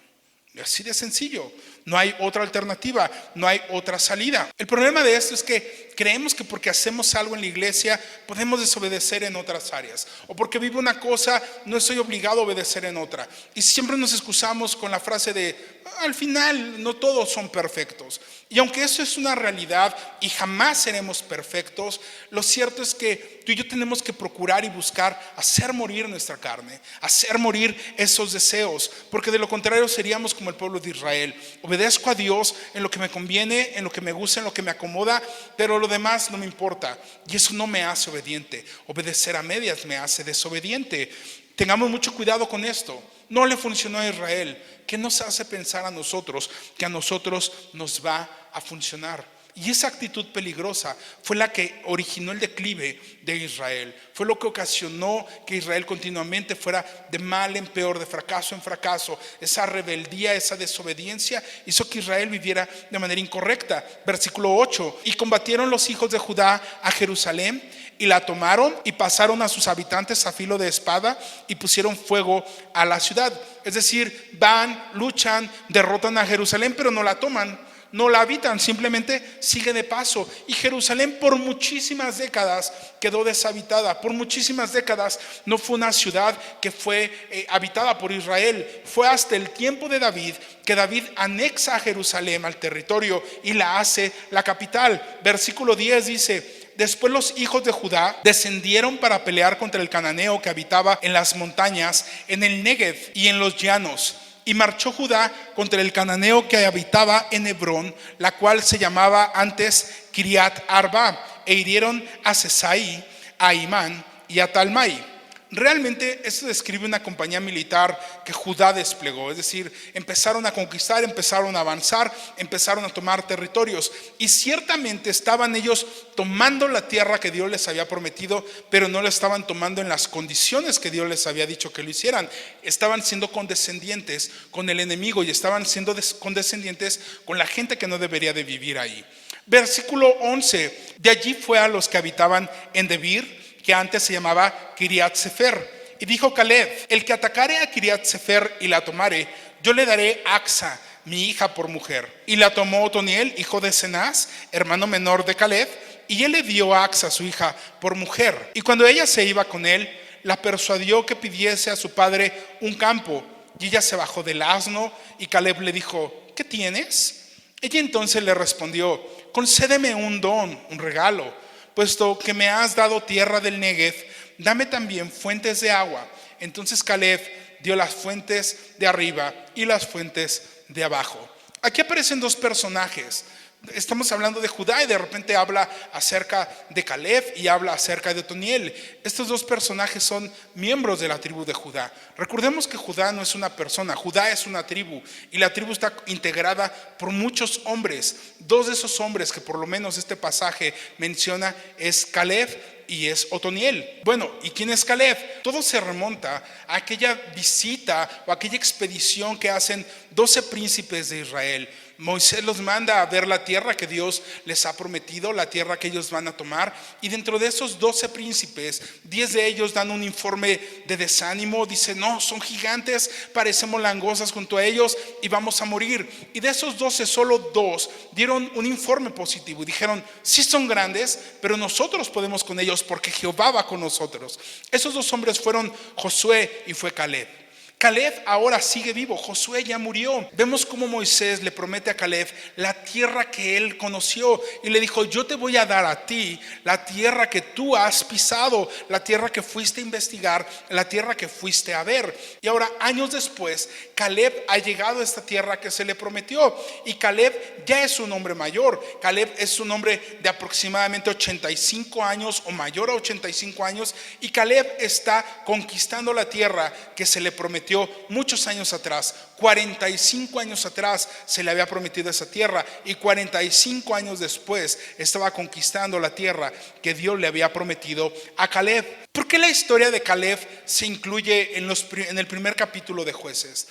Así de sencillo. No hay otra alternativa, no hay otra salida. El problema de esto es que creemos que porque hacemos algo en la iglesia podemos desobedecer en otras áreas, o porque vivo una cosa no estoy obligado a obedecer en otra. Y siempre nos excusamos con la frase de: al final no todos son perfectos. Y aunque eso es una realidad y jamás seremos perfectos, lo cierto es que tú y yo tenemos que procurar y buscar hacer morir nuestra carne, hacer morir esos deseos, porque de lo contrario seríamos como el pueblo de Israel. Obedezco a Dios en lo que me conviene, en lo que me gusta, en lo que me acomoda, pero lo demás no me importa. Y eso no me hace obediente. Obedecer a medias me hace desobediente. Tengamos mucho cuidado con esto. No le funcionó a Israel. ¿Qué nos hace pensar a nosotros que a nosotros nos va a funcionar? Y esa actitud peligrosa fue la que originó el declive de Israel. Fue lo que ocasionó que Israel continuamente fuera de mal en peor, de fracaso en fracaso. Esa rebeldía, esa desobediencia hizo que Israel viviera de manera incorrecta. Versículo 8: y combatieron los hijos de Judá a Jerusalén y la tomaron, y pasaron a sus habitantes a filo de espada y pusieron fuego a la ciudad. Es decir, van, luchan, derrotan a Jerusalén, pero no la toman, no la habitan, simplemente sigue de paso. Y Jerusalén por muchísimas décadas quedó deshabitada. Por muchísimas décadas no fue una ciudad que fue habitada por Israel. Fue hasta el tiempo de David que David anexa a Jerusalén al territorio y la hace la capital. Versículo 10 dice: después los hijos de Judá descendieron para pelear contra el cananeo que habitaba en las montañas, en el Negev y en los llanos. Y marchó Judá contra el cananeo que habitaba en Hebrón, la cual se llamaba antes Kiriat Arba, e hirieron a Sesai, a Imán y a Talmai. Realmente esto describe una compañía militar que Judá desplegó. Es decir, empezaron a conquistar, empezaron a avanzar, empezaron a tomar territorios. Y ciertamente estaban ellos tomando la tierra que Dios les había prometido, pero no la estaban tomando en las condiciones que Dios les había dicho que lo hicieran. Estaban siendo condescendientes con el enemigo y estaban siendo condescendientes con la gente que no debería de vivir ahí. Versículo 11: de allí fue a los que habitaban en Debir, que antes se llamaba Kiriat Sefer, y dijo Caleb: el que atacare a Kiriat Sefer y la tomare, yo le daré Axa, mi hija, por mujer. Y la tomó Otoniel, hijo de Cenaz, hermano menor de Caleb, y él le dio a Axa, su hija, por mujer. Y cuando ella se iba con él, la persuadió que pidiese a su padre un campo, y ella se bajó del asno, y Caleb le dijo: ¿qué tienes? Ella entonces le respondió: concédeme un don, un regalo, puesto que me has dado tierra del Negev, dame también fuentes de agua. Entonces Caleb dio las fuentes de arriba y las fuentes de abajo. Aquí aparecen dos personajes. Estamos hablando de Judá y de repente habla acerca de Caleb y habla acerca de Otoniel. Estos dos personajes son miembros de la tribu de Judá. Recordemos que Judá no es una persona, Judá es una tribu y la tribu está integrada por muchos hombres. Dos de esos hombres que por lo menos este pasaje menciona es Caleb y es Otoniel. Bueno, ¿y quién es Caleb? Todo se remonta a aquella visita o aquella expedición que hacen 12 príncipes de Israel. Moisés los manda a ver la tierra que Dios les ha prometido, la tierra que ellos van a tomar, y dentro de esos 12 príncipes, 10 de ellos dan un informe de desánimo. Dicen, no, son gigantes, parecemos langostas junto a ellos y vamos a morir. Y de esos 12, solo 2 dieron un informe positivo y dijeron, sí son grandes, pero nosotros podemos con ellos porque Jehová va con nosotros. Esos 2 hombres fueron Josué y fue Caleb. Caleb ahora sigue vivo, Josué ya murió. Vemos cómo Moisés le promete a Caleb la tierra que él conoció y le dijo, yo te voy a dar a ti la tierra que tú has pisado, la tierra que fuiste a investigar, la tierra que fuiste a ver. Y ahora, años después, Caleb ha llegado a esta tierra que se le prometió y Caleb ya es un hombre mayor. Caleb es un hombre de aproximadamente 85 años o mayor a 85 años y Caleb está conquistando la tierra que se le prometió muchos años atrás. 45 años atrás se le había prometido esa tierra y 45 años después estaba conquistando la tierra que Dios le había prometido a Caleb. ¿Por qué la historia de Caleb se incluye en el primer capítulo de Jueces?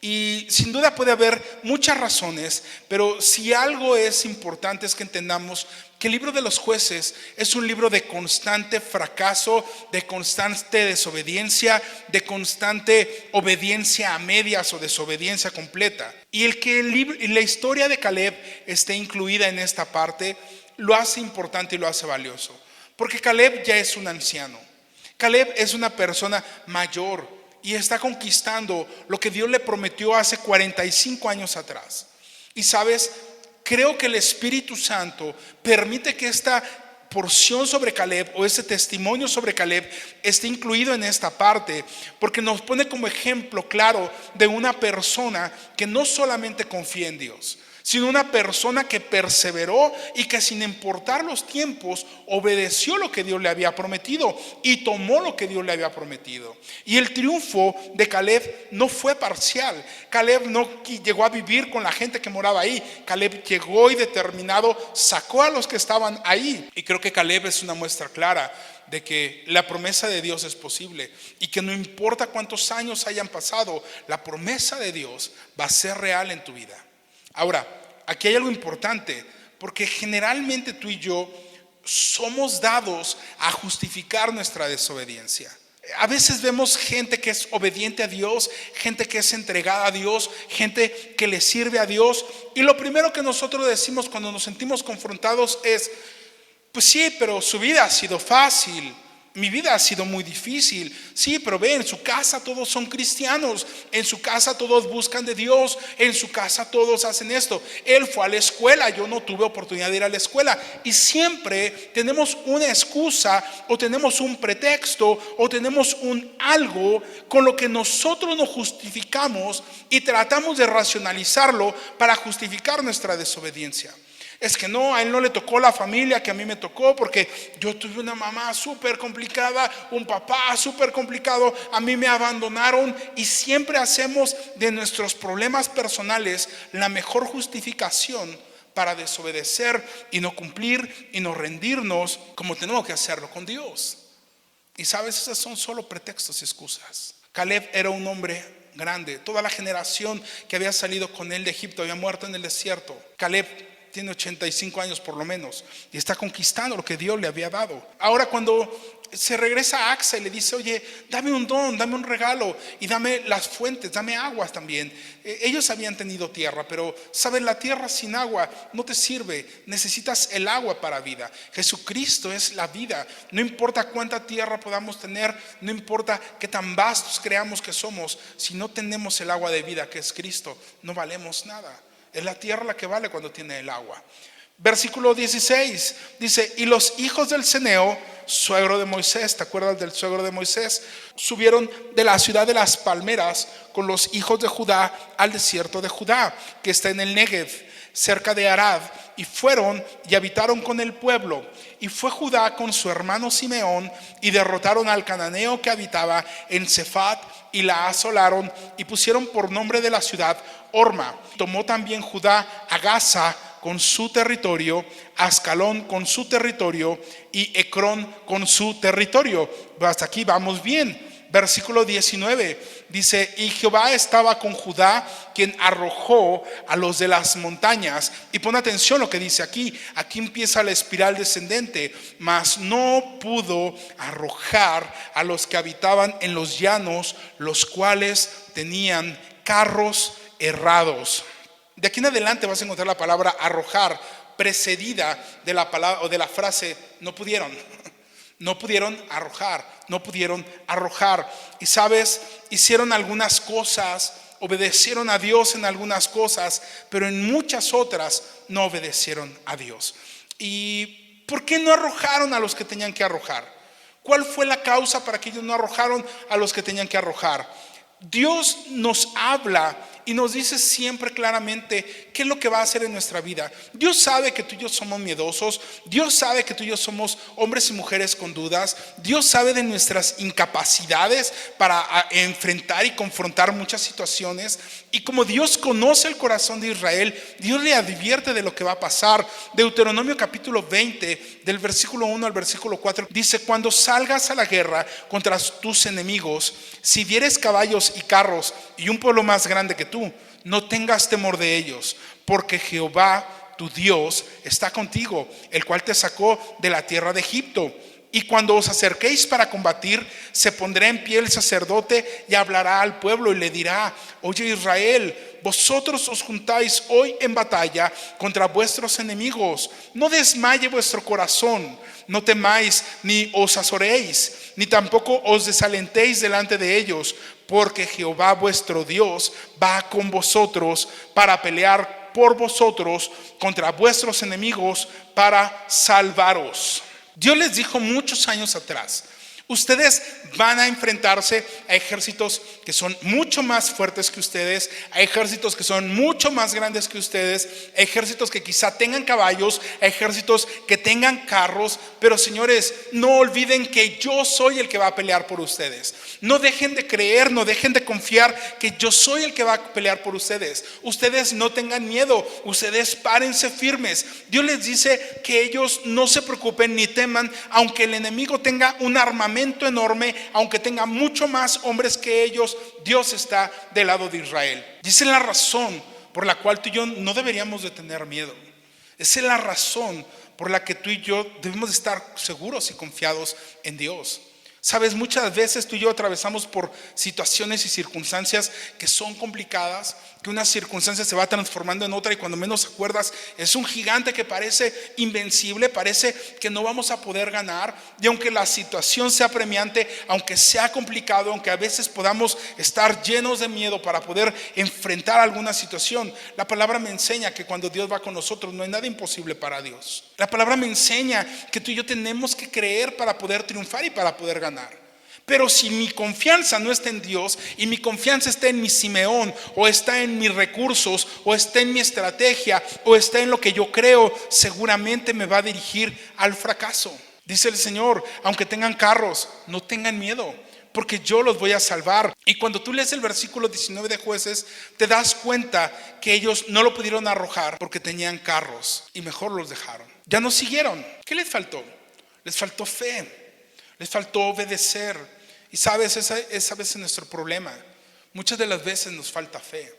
Y sin duda puede haber muchas razones, pero si algo es importante es que entendamos que el libro de los Jueces es un libro de constante fracaso, de constante desobediencia, de constante obediencia a medias o desobediencia completa. Y el que la historia de Caleb esté incluida en esta parte lo hace importante y lo hace valioso, porque Caleb ya es un anciano. Caleb es una persona mayor y está conquistando lo que Dios le prometió hace 45 años atrás. Y sabes, creo que el Espíritu Santo permite que esta porción sobre Caleb o ese testimonio sobre Caleb esté incluido en esta parte, porque nos pone como ejemplo claro de una persona que no solamente confía en Dios, sino una persona que perseveró y que sin importar los tiempos obedeció lo que Dios le había prometido y tomó lo que Dios le había prometido. Y el triunfo de Caleb no fue parcial. Caleb no llegó a vivir con la gente que moraba ahí. Caleb llegó y determinado sacó a los que estaban ahí. Y creo que Caleb es una muestra clara de que la promesa de Dios es posible y que no importa cuántos años hayan pasado, la promesa de Dios va a ser real en tu vida. Ahora, aquí hay algo importante, porque generalmente tú y yo somos dados a justificar nuestra desobediencia. A veces vemos gente que es obediente a Dios, gente que es entregada a Dios, gente que le sirve a Dios, y lo primero que nosotros decimos cuando nos sentimos confrontados es, pues sí, pero su vida ha sido fácil. Mi vida ha sido muy difícil. Sí, pero ve, en su casa todos son cristianos, en su casa todos buscan de Dios, en su casa todos hacen esto. Él fue a la escuela, yo no tuve oportunidad de ir a la escuela. Y siempre tenemos una excusa o tenemos un pretexto o tenemos un algo con lo que nosotros nos justificamos y tratamos de racionalizarlo para justificar nuestra desobediencia. Es que no, a él no le tocó la familia que a mí me tocó, porque yo tuve una mamá súper complicada, un papá súper complicado, a mí me abandonaron, y siempre hacemos de nuestros problemas personales la mejor justificación para desobedecer y no cumplir y no rendirnos como tenemos que hacerlo con Dios. Y sabes, esos son solo pretextos y excusas. Caleb era un hombre grande, toda la generación que había salido con él de Egipto había muerto en el desierto. Caleb tiene 85 años por lo menos y está conquistando lo que Dios le había dado. Ahora cuando se regresa a Axa y le dice, oye, dame un don, dame un regalo y dame las fuentes, dame aguas también. Ellos habían tenido tierra, pero saben, la tierra sin agua no te sirve, necesitas el agua para vida. Jesucristo es la vida. No importa cuánta tierra podamos tener, no importa qué tan vastos creamos que somos, si no tenemos el agua de vida que es Cristo, no valemos nada. Es la tierra la que vale cuando tiene el agua. Versículo 16 dice: y los hijos del Ceneo, suegro de Moisés, ¿te acuerdas del suegro de Moisés? Subieron de la ciudad de las palmeras con los hijos de Judá al desierto de Judá, que está en el Negev, cerca de Arad, y fueron y habitaron con el pueblo. Y fue Judá con su hermano Simeón, y derrotaron al cananeo que habitaba en Cefat, y la asolaron, y pusieron por nombre de la ciudad Orma. Tomó también Judá a Gaza con su territorio, Ascalón con su territorio y Ecrón con su territorio. Hasta aquí vamos bien. Versículo 19 dice: y Jehová estaba con Judá, quien arrojó a los de las montañas. Y pon atención lo que dice aquí. Aquí empieza la espiral descendente. Mas no pudo arrojar a los que habitaban en los llanos, los cuales tenían carros errados. De aquí en adelante vas a encontrar la palabra arrojar precedida de la palabra o de la frase no pudieron. No pudieron arrojar, no pudieron arrojar. Y sabes, hicieron algunas cosas, obedecieron a Dios en algunas cosas, pero en muchas otras no obedecieron a Dios. ¿Y por qué no arrojaron a los que tenían que arrojar? ¿Cuál fue la causa para que ellos no arrojaron a los que tenían que arrojar? Dios nos habla y nos dice siempre claramente qué es lo que va a hacer en nuestra vida. Dios sabe que tú y yo somos miedosos. Dios sabe que tú y yo somos hombres y mujeres con dudas. Dios sabe de nuestras incapacidades para enfrentar y confrontar muchas situaciones. Y como Dios conoce el corazón de Israel, Dios le advierte de lo que va a pasar. Deuteronomio capítulo 20, del versículo 1 al versículo 4, dice: cuando salgas a la guerra contra tus enemigos, si vieres caballos y carros y un pueblo más grande que tú, no tengas temor de ellos, porque Jehová tu Dios está contigo, el cual te sacó de la tierra de Egipto. Y cuando os acerquéis para combatir, se pondrá en pie el sacerdote y hablará al pueblo y le dirá: oye Israel, vosotros os juntáis hoy en batalla contra vuestros enemigos. No desmaye vuestro corazón, no temáis ni os azoréis, ni tampoco os desalentéis delante de ellos, porque Jehová vuestro Dios va con vosotros para pelear por vosotros contra vuestros enemigos, para salvaros. Dios les dijo muchos años atrás: ustedes van a enfrentarse a ejércitos que son mucho más fuertes que ustedes, a ejércitos que son mucho más grandes que ustedes, a ejércitos que quizá tengan caballos, a ejércitos que tengan carros. Pero señores, no olviden que yo soy el que va a pelear por ustedes. No dejen de creer, no dejen de confiar que yo soy el que va a pelear por ustedes. Ustedes no tengan miedo, ustedes párense firmes. Dios les dice que ellos no se preocupen ni teman, aunque el enemigo tenga un armamento enorme, aunque tenga mucho más hombres que ellos. Dios está del lado de Israel. Y esa es la razón por la cual tú y yo no deberíamos de tener miedo. Esa es la razón por la que tú y yo debemos de estar seguros y confiados en Dios. Sabes, muchas veces tú y yo atravesamos por situaciones y circunstancias que son complicadas, que una circunstancia se va transformando en otra y cuando menos acuerdas es un gigante que parece invencible, parece que no vamos a poder ganar. Y aunque la situación sea apremiante, aunque sea complicado, aunque a veces podamos estar llenos de miedo para poder enfrentar alguna situación, la palabra me enseña que cuando Dios va con nosotros no hay nada imposible para Dios. La palabra me enseña que tú y yo tenemos que creer para poder triunfar y para poder ganar. Pero si mi confianza no está en Dios y mi confianza está en mi Simeón, o está en mis recursos, o está en mi estrategia, o está en lo que yo creo, seguramente me va a dirigir al fracaso. Dice el Señor: aunque tengan carros, no tengan miedo, porque yo los voy a salvar. Y cuando tú lees el versículo 19 de Jueces, te das cuenta que ellos no lo pudieron arrojar porque tenían carros y mejor los dejaron. Ya no siguieron. ¿Qué les faltó? Les faltó fe, les faltó obedecer. Y sabes, ese es a veces nuestro problema. Muchas de las veces nos falta fe.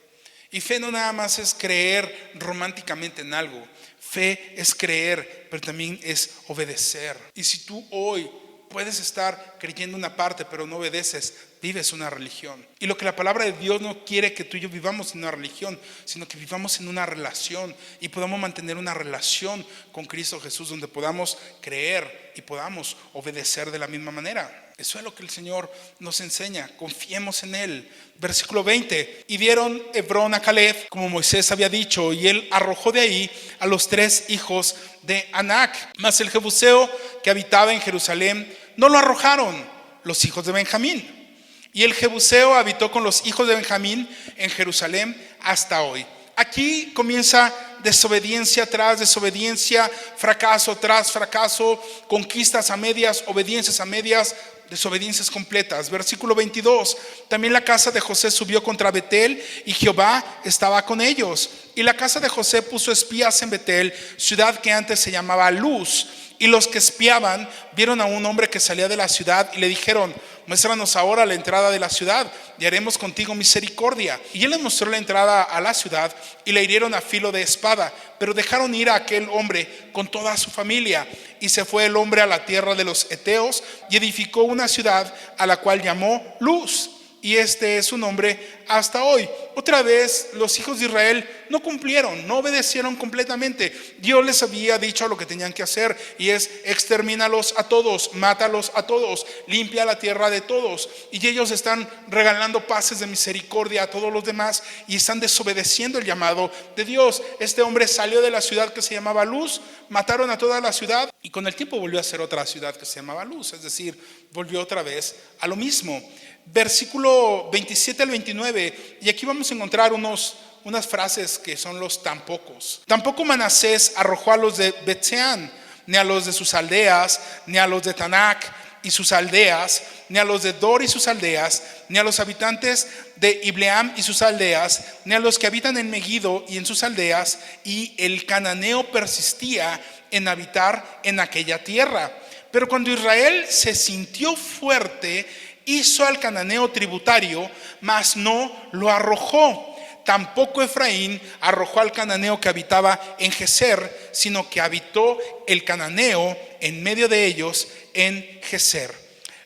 Y fe no nada más es creer románticamente en algo. Fe es creer, pero también es obedecer. Y si tú hoy puedes estar creyendo una parte pero no obedeces, vives una religión. Y lo que la palabra de Dios no quiere que tú y yo vivamos en una religión, sino que vivamos en una relación y podamos mantener una relación con Cristo Jesús, donde podamos creer y podamos obedecer de la misma manera. Eso es lo que el Señor nos enseña, confiemos en Él. Versículo 20, y dieron Hebrón a Caleb, como Moisés había dicho, y él arrojó de ahí a los 3 hijos de Anac. Mas el jebuseo que habitaba en Jerusalén no lo arrojaron los hijos de Benjamín. Y el jebuseo habitó con los hijos de Benjamín en Jerusalén hasta hoy. Aquí comienza desobediencia tras desobediencia, fracaso tras fracaso, conquistas a medias, obediencias a medias, desobediencias completas. Versículo 22, también la casa de José subió contra Betel y Jehová estaba con ellos. Y la casa de José puso espías en Betel, ciudad que antes se llamaba Luz. Y los que espiaban vieron a un hombre que salía de la ciudad y le dijeron: muéstranos ahora la entrada de la ciudad y haremos contigo misericordia. Y él les mostró la entrada a la ciudad y le hirieron a filo de espada, pero dejaron ir a aquel hombre con toda su familia. Y se fue el hombre a la tierra de los heteos y edificó una ciudad a la cual llamó Luz. Y este es su nombre hasta hoy. Otra vez los hijos de Israel no cumplieron, no obedecieron completamente. Dios les había dicho lo que tenían que hacer, y es: extermínalos a todos, mátalos a todos, limpia la tierra de todos. Y ellos están regalando pases de misericordia a todos los demás y están desobedeciendo el llamado de Dios. Este hombre salió de la ciudad que se llamaba Luz, mataron a toda la ciudad y con el tiempo volvió a ser otra ciudad que se llamaba Luz, es decir, volvió otra vez a lo mismo. Versículo 27 al 29, y aquí vamos a encontrar unas frases que son los tampocos. Tampoco Manasés arrojó a los de Bet-Seán, ni a los de sus aldeas, ni a los de Tanac y sus aldeas, ni a los de Dor y sus aldeas, ni a los habitantes de Ibleam y sus aldeas, ni a los que habitan en Megiddo y en sus aldeas. Y el cananeo persistía en habitar en aquella tierra. Pero cuando Israel se sintió fuerte, hizo al cananeo tributario, mas no lo arrojó. Tampoco Efraín arrojó al cananeo que habitaba en Geser, sino que habitó el cananeo en medio de ellos en Geser.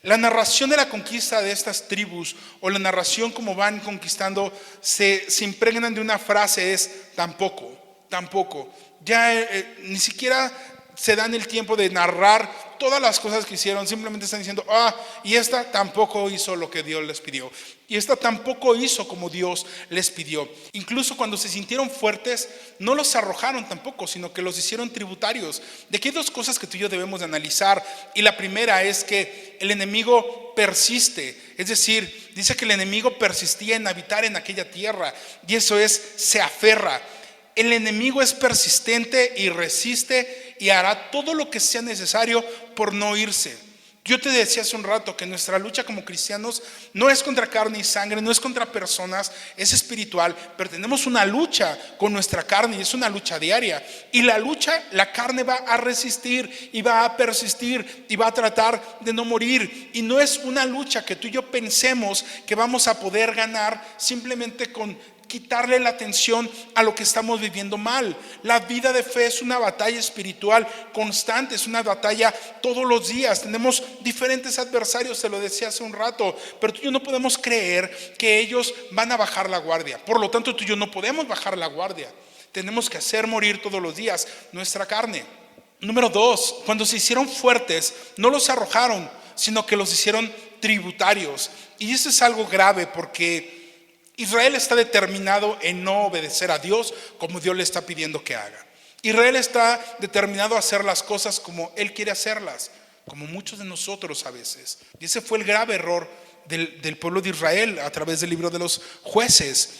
La narración de la conquista de estas tribus, o la narración como van conquistando, se impregnan de una frase: es tampoco. Ya ni siquiera se dan el tiempo de narrar todas las cosas que hicieron. Simplemente están diciendo: y esta tampoco hizo lo que Dios les pidió, y esta tampoco hizo como Dios les pidió. Incluso cuando se sintieron fuertes, no los arrojaron tampoco, sino que los hicieron tributarios. De aquí hay 2 cosas que tú y yo debemos de analizar. Y la primera es que el enemigo persiste, es decir, dice que el enemigo persistía en habitar en aquella tierra, y eso es: se aferra. El enemigo es persistente y resiste y hará todo lo que sea necesario por no irse. Yo te decía hace un rato que nuestra lucha como cristianos no es contra carne y sangre, no es contra personas, es espiritual, pero tenemos una lucha con nuestra carne y es una lucha diaria. Y la carne va a resistir y va a persistir y va a tratar de no morir. Y no es una lucha que tú y yo pensemos que vamos a poder ganar simplemente con quitarle la atención a lo que estamos viviendo mal. La vida de fe es una batalla espiritual constante, es una batalla todos los días. Tenemos diferentes adversarios, te lo decía hace un rato, pero tú y yo no podemos creer que ellos van a bajar la guardia. Por lo tanto, tú y yo no podemos bajar la guardia. Tenemos que hacer morir todos los días nuestra carne. Número 2, cuando se hicieron fuertes, no los arrojaron, sino que los hicieron tributarios. Y eso es algo grave, porque Israel está determinado en no obedecer a Dios como Dios le está pidiendo que haga. Israel está determinado a hacer las cosas como Él quiere hacerlas, como muchos de nosotros a veces. Y ese fue el grave error del pueblo de Israel a través del libro de los Jueces.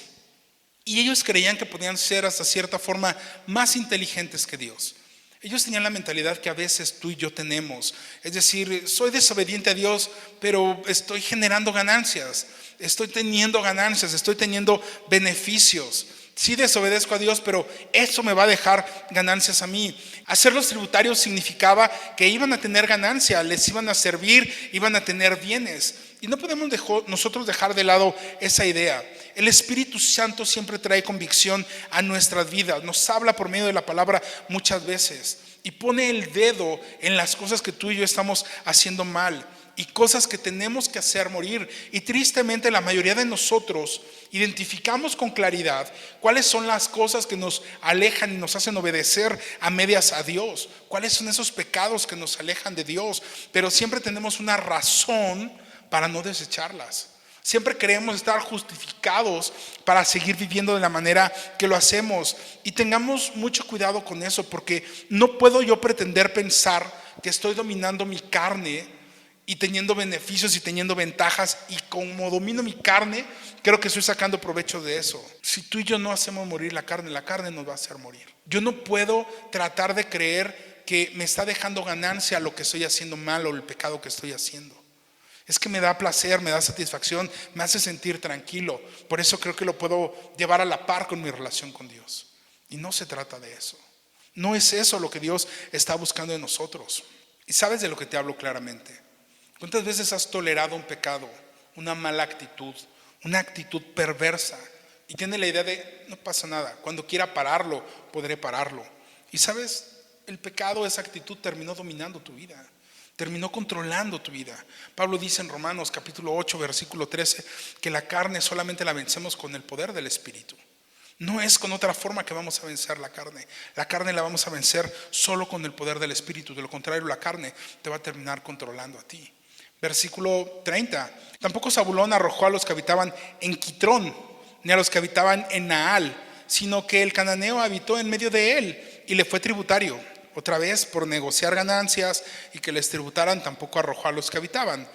Y ellos creían que podían ser hasta cierta forma más inteligentes que Dios. Ellos tenían la mentalidad que a veces tú y yo tenemos. Es decir, soy desobediente a Dios, pero estoy generando ganancias. Estoy teniendo ganancias, estoy teniendo beneficios. Sí desobedezco a Dios, pero eso me va a dejar ganancias a mí. Hacerlos tributarios significaba que iban a tener ganancia, les iban a servir, iban a tener bienes. Y no podemos nosotros dejar de lado esa idea. El Espíritu Santo siempre trae convicción a nuestras vidas. Nos habla por medio de la palabra muchas veces y pone el dedo en las cosas que tú y yo estamos haciendo mal. y cosas que tenemos que hacer morir. Y tristemente la mayoría de nosotros identificamos con claridad cuáles son las cosas que nos alejan y nos hacen obedecer a medias a Dios, cuáles son esos pecados que nos alejan de Dios, pero siempre tenemos una razón para no desecharlas. Siempre queremos estar justificados para seguir viviendo de la manera que lo hacemos. Y tengamos mucho cuidado con eso, porque no puedo yo pretender pensar que estoy dominando mi carne y teniendo beneficios y teniendo ventajas, y como domino mi carne, creo que estoy sacando provecho de eso. Si tú y yo no hacemos morir la carne nos va a hacer morir. Yo no puedo tratar de creer que me está dejando ganancia lo que estoy haciendo mal o el pecado que estoy haciendo. Es que me da placer, me da satisfacción, me hace sentir tranquilo. Por eso creo que lo puedo llevar a la par con mi relación con Dios. Y no se trata de eso. No es eso lo que Dios está buscando de nosotros. Y sabes de lo que te hablo claramente. ¿Cuántas veces has tolerado un pecado, una mala actitud, una actitud perversa? Y tienes la idea de, no pasa nada, cuando quiera pararlo, podré pararlo. Y sabes, el pecado, esa actitud terminó dominando tu vida. Terminó controlando tu vida. Pablo dice en Romanos capítulo 8 versículo 13 que la carne solamente la vencemos con el poder del Espíritu. No es con otra forma que vamos a vencer la carne. La carne la vamos a vencer solo con el poder del Espíritu. De lo contrario, la carne te va a terminar controlando a ti. Versículo 30. Tampoco Zabulón arrojó a los que habitaban en Quitrón, ni a los que habitaban en Naal, sino que el cananeo habitó en medio de él y le fue tributario. Otra vez, por negociar ganancias y que les tributaran, tampoco arrojó a los que habitaban.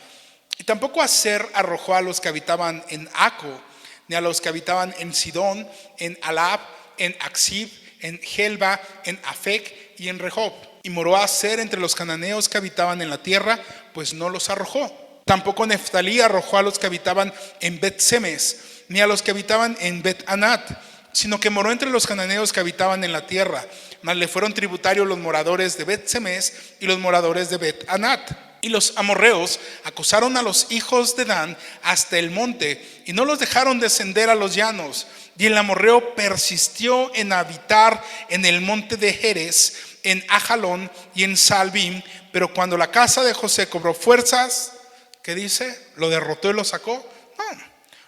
Y tampoco Aser arrojó a los que habitaban en Aco, ni a los que habitaban en Sidón, en Alab, en Aksib, en Helba, en Afec y en Rehob. Y moró Aser entre los cananeos que habitaban en la tierra, pues no los arrojó. Tampoco Neftalí arrojó a los que habitaban en Bet-Semes, ni a los que habitaban en Bet-Anat, sino que moró entre los cananeos que habitaban en la tierra. Mas le fueron tributarios los moradores de Bet-Semes y los moradores de Bet-Anat. Y los amorreos acosaron a los hijos de Dan hasta el monte y no los dejaron descender a los llanos. Y el amorreo persistió en habitar en el monte de Jerez, en Ajalón y en Salbim. Pero cuando la casa de José cobró fuerzas, ¿qué dice? ¿Lo derrotó y lo sacó? No,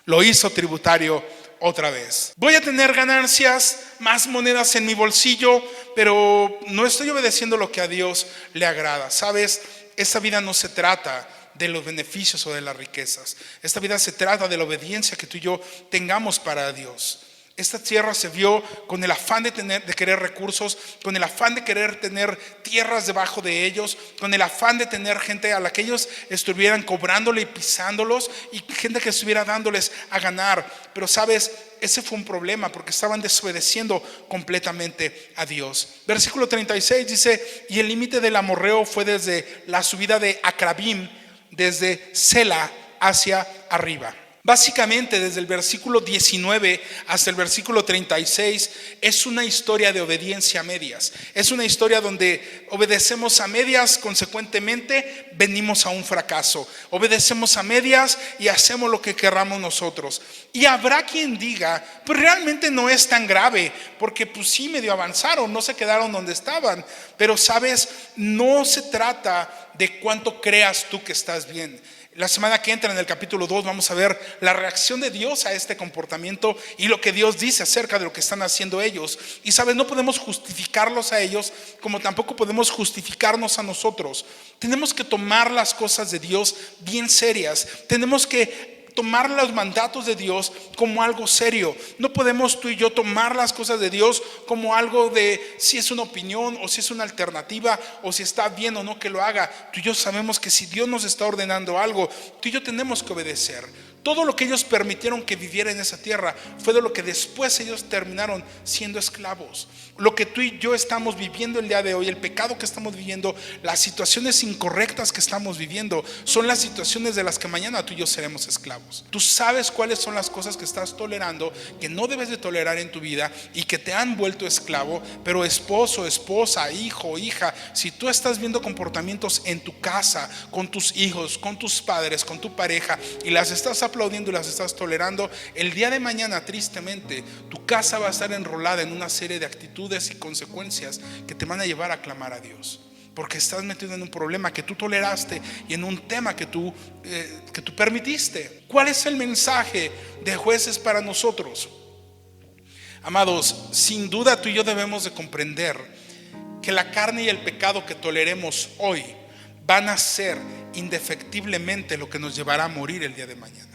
lo hizo tributario otra vez. Voy a tener ganancias, más monedas en mi bolsillo, pero no estoy obedeciendo lo que a Dios le agrada. ¿Sabes? Esta vida no se trata de los beneficios o de las riquezas. Esta vida se trata de la obediencia que tú y yo tengamos para Dios. Esta tierra se vio con el afán de querer recursos, con el afán de querer tener tierras debajo de ellos, con el afán de tener gente a la que ellos estuvieran cobrándole y pisándolos, y gente que estuviera dándoles a ganar. Pero sabes, ese fue un problema porque estaban desobedeciendo completamente a Dios. Versículo 36 dice: y el límite del amorreo fue desde la subida de Acrabim, desde Sela hacia arriba. Básicamente desde el versículo 19 hasta el versículo 36 es una historia de obediencia a medias. Es una historia donde obedecemos a medias, consecuentemente venimos a un fracaso. Obedecemos a medias y hacemos lo que querramos nosotros. Y habrá quien diga, pues realmente no es tan grave, porque pues sí medio avanzaron, no se quedaron donde estaban. Pero sabes, no se trata de cuánto creas tú que estás bien. La semana que entra en el capítulo 2 vamos a ver la reacción de Dios a este comportamiento y lo que Dios dice acerca de lo que están haciendo ellos. Y sabes, no podemos justificarlos a ellos como tampoco podemos justificarnos a nosotros. Tenemos que tomar las cosas de Dios bien serias. Tenemos que tomar los mandatos de Dios como algo serio. No podemos tú y yo tomar las cosas de Dios como algo de si es una opinión o si es una alternativa o si está bien o no que lo haga. Tú y yo sabemos que si Dios nos está ordenando algo, tú y yo tenemos que obedecer. Todo lo que ellos permitieron que viviera en esa tierra fue de lo que después ellos terminaron siendo esclavos. Lo que tú y yo estamos viviendo el día de hoy, el pecado que estamos viviendo, las situaciones incorrectas que estamos viviendo, son las situaciones de las que mañana tú y yo seremos esclavos. Tú sabes cuáles son las cosas que estás tolerando, que no debes de tolerar en tu vida y que te han vuelto esclavo. Pero esposo, esposa, hijo, hija, si tú estás viendo comportamientos en tu casa, con tus hijos, con tus padres, con tu pareja, y las estás aplaudiendo y las estás tolerando, el día de mañana tristemente tu casa va a estar enrolada en una serie de actitudes y consecuencias que te van a llevar a clamar a Dios. porque estás metido en un problema que tú toleraste y en un tema que tú permitiste. ¿Cuál es el mensaje de Jueces para nosotros? Amados, sin duda tú y yo debemos de comprender que la carne y el pecado que toleremos hoy van a ser indefectiblemente lo que nos llevará a morir el día de mañana.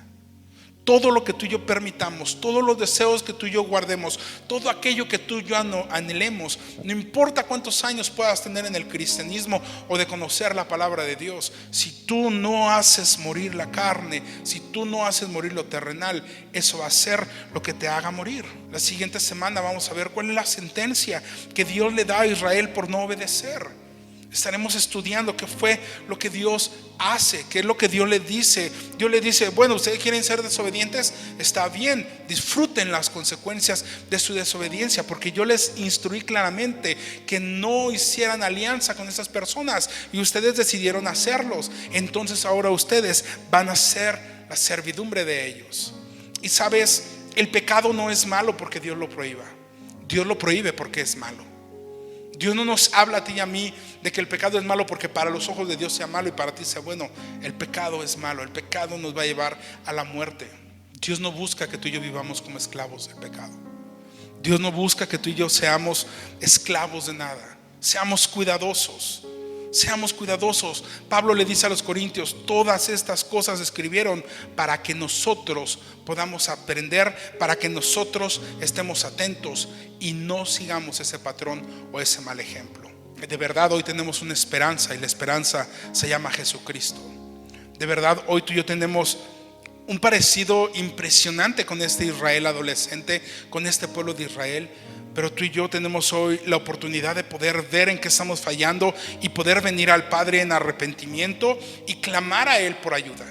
Todo lo que tú y yo permitamos, todos los deseos que tú y yo guardemos, todo aquello que tú y yo anhelemos, no importa cuántos años puedas tener en el cristianismo o de conocer la palabra de Dios, si tú no haces morir la carne, si tú no haces morir lo terrenal, eso va a ser lo que te haga morir. La siguiente semana vamos a ver cuál es la sentencia que Dios le da a Israel por no obedecer. Estaremos estudiando qué fue lo que Dios hace, qué es lo que Dios le dice. Dios le dice: bueno, ustedes quieren ser desobedientes, está bien, disfruten las consecuencias de su desobediencia, porque yo les instruí claramente que no hicieran alianza con esas personas y ustedes decidieron hacerlos. Entonces ahora ustedes van a ser la servidumbre de ellos. Y sabes, el pecado no es malo porque Dios lo prohíba. Dios lo prohíbe porque es malo. Dios no nos habla a ti y a mí de que el pecado es malo porque para los ojos de Dios sea malo y para ti sea bueno. El pecado es malo, el pecado nos va a llevar a la muerte. Dios no busca que tú y yo vivamos como esclavos del pecado. Dios no busca que tú y yo seamos esclavos de nada. Seamos cuidadosos. Seamos cuidadosos. Pablo le dice a los corintios: todas estas cosas escribieron para que nosotros podamos aprender, para que nosotros estemos atentos y no sigamos ese patrón o ese mal ejemplo. De verdad hoy tenemos una esperanza y la esperanza se llama Jesucristo. De verdad hoy tú y yo tenemos un parecido impresionante con este Israel adolescente, con este pueblo de Israel. Pero tú y yo tenemos hoy la oportunidad de poder ver en qué estamos fallando y poder venir al Padre en arrepentimiento y clamar a Él por ayuda.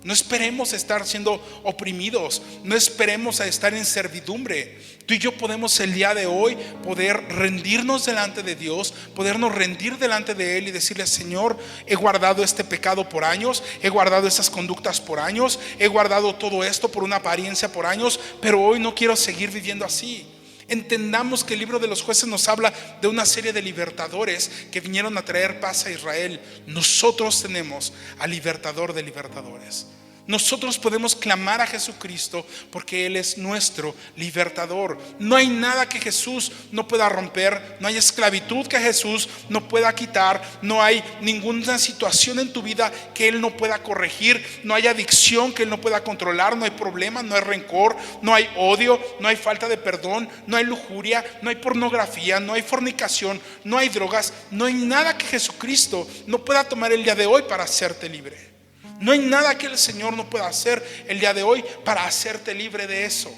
No esperemos estar siendo oprimidos, no esperemos a estar en servidumbre. Tú y yo podemos el día de hoy poder rendirnos delante de Dios, podernos rendir delante de Él y decirle: Señor, he guardado este pecado por años, he guardado estas conductas por años, he guardado todo esto por una apariencia por años, pero hoy no quiero seguir viviendo así. Entendamos que el libro de los Jueces nos habla de una serie de libertadores que vinieron a traer paz a Israel. Nosotros tenemos al libertador de libertadores. Nosotros podemos clamar a Jesucristo porque Él es nuestro libertador. No hay nada que Jesús no pueda romper, no hay esclavitud que Jesús no pueda quitar, no hay ninguna situación en tu vida que Él no pueda corregir, no hay adicción que Él no pueda controlar, no hay problema, no hay rencor, no hay odio, no hay falta de perdón, no hay lujuria, no hay pornografía, no hay fornicación, no hay drogas, no hay nada que Jesucristo no pueda tomar el día de hoy para hacerte libre. No hay nada que el Señor no pueda hacer el día de hoy para hacerte libre de eso.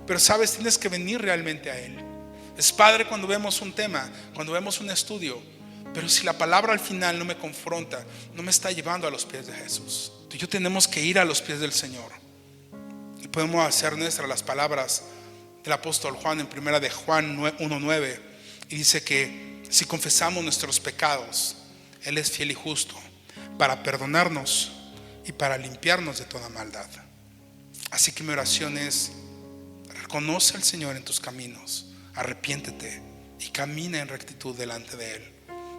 Pero sabes, tienes que venir realmente a Él. Es padre cuando vemos un tema, cuando vemos un estudio, pero si la palabra al final no me confronta, no me está llevando a los pies de Jesús. Tú y yo tenemos que ir a los pies del Señor. Y podemos hacer nuestras las palabras del apóstol Juan en primera de Juan 1:9. Y dice que si confesamos nuestros pecados, Él es fiel y justo para perdonarnos y para limpiarnos de toda maldad. Así que mi oración es: reconoce al Señor en tus caminos, arrepiéntete y camina en rectitud delante de Él,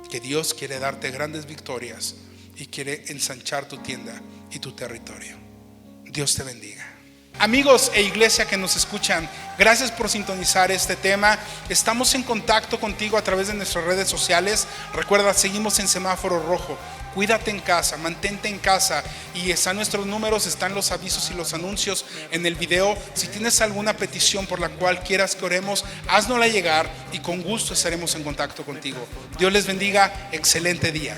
que Dios quiere darte grandes victorias y quiere ensanchar tu tienda y tu territorio. Dios te bendiga. Amigos e iglesia que nos escuchan, gracias por sintonizar este tema. Estamos en contacto contigo a través de nuestras redes sociales. Recuerda, seguimos en semáforo rojo. Cuídate en casa, mantente en casa, y están nuestros números, están los avisos y los anuncios en el video. Si tienes alguna petición por la cual quieras que oremos, haznosla llegar y con gusto estaremos en contacto contigo. Dios les bendiga, excelente día.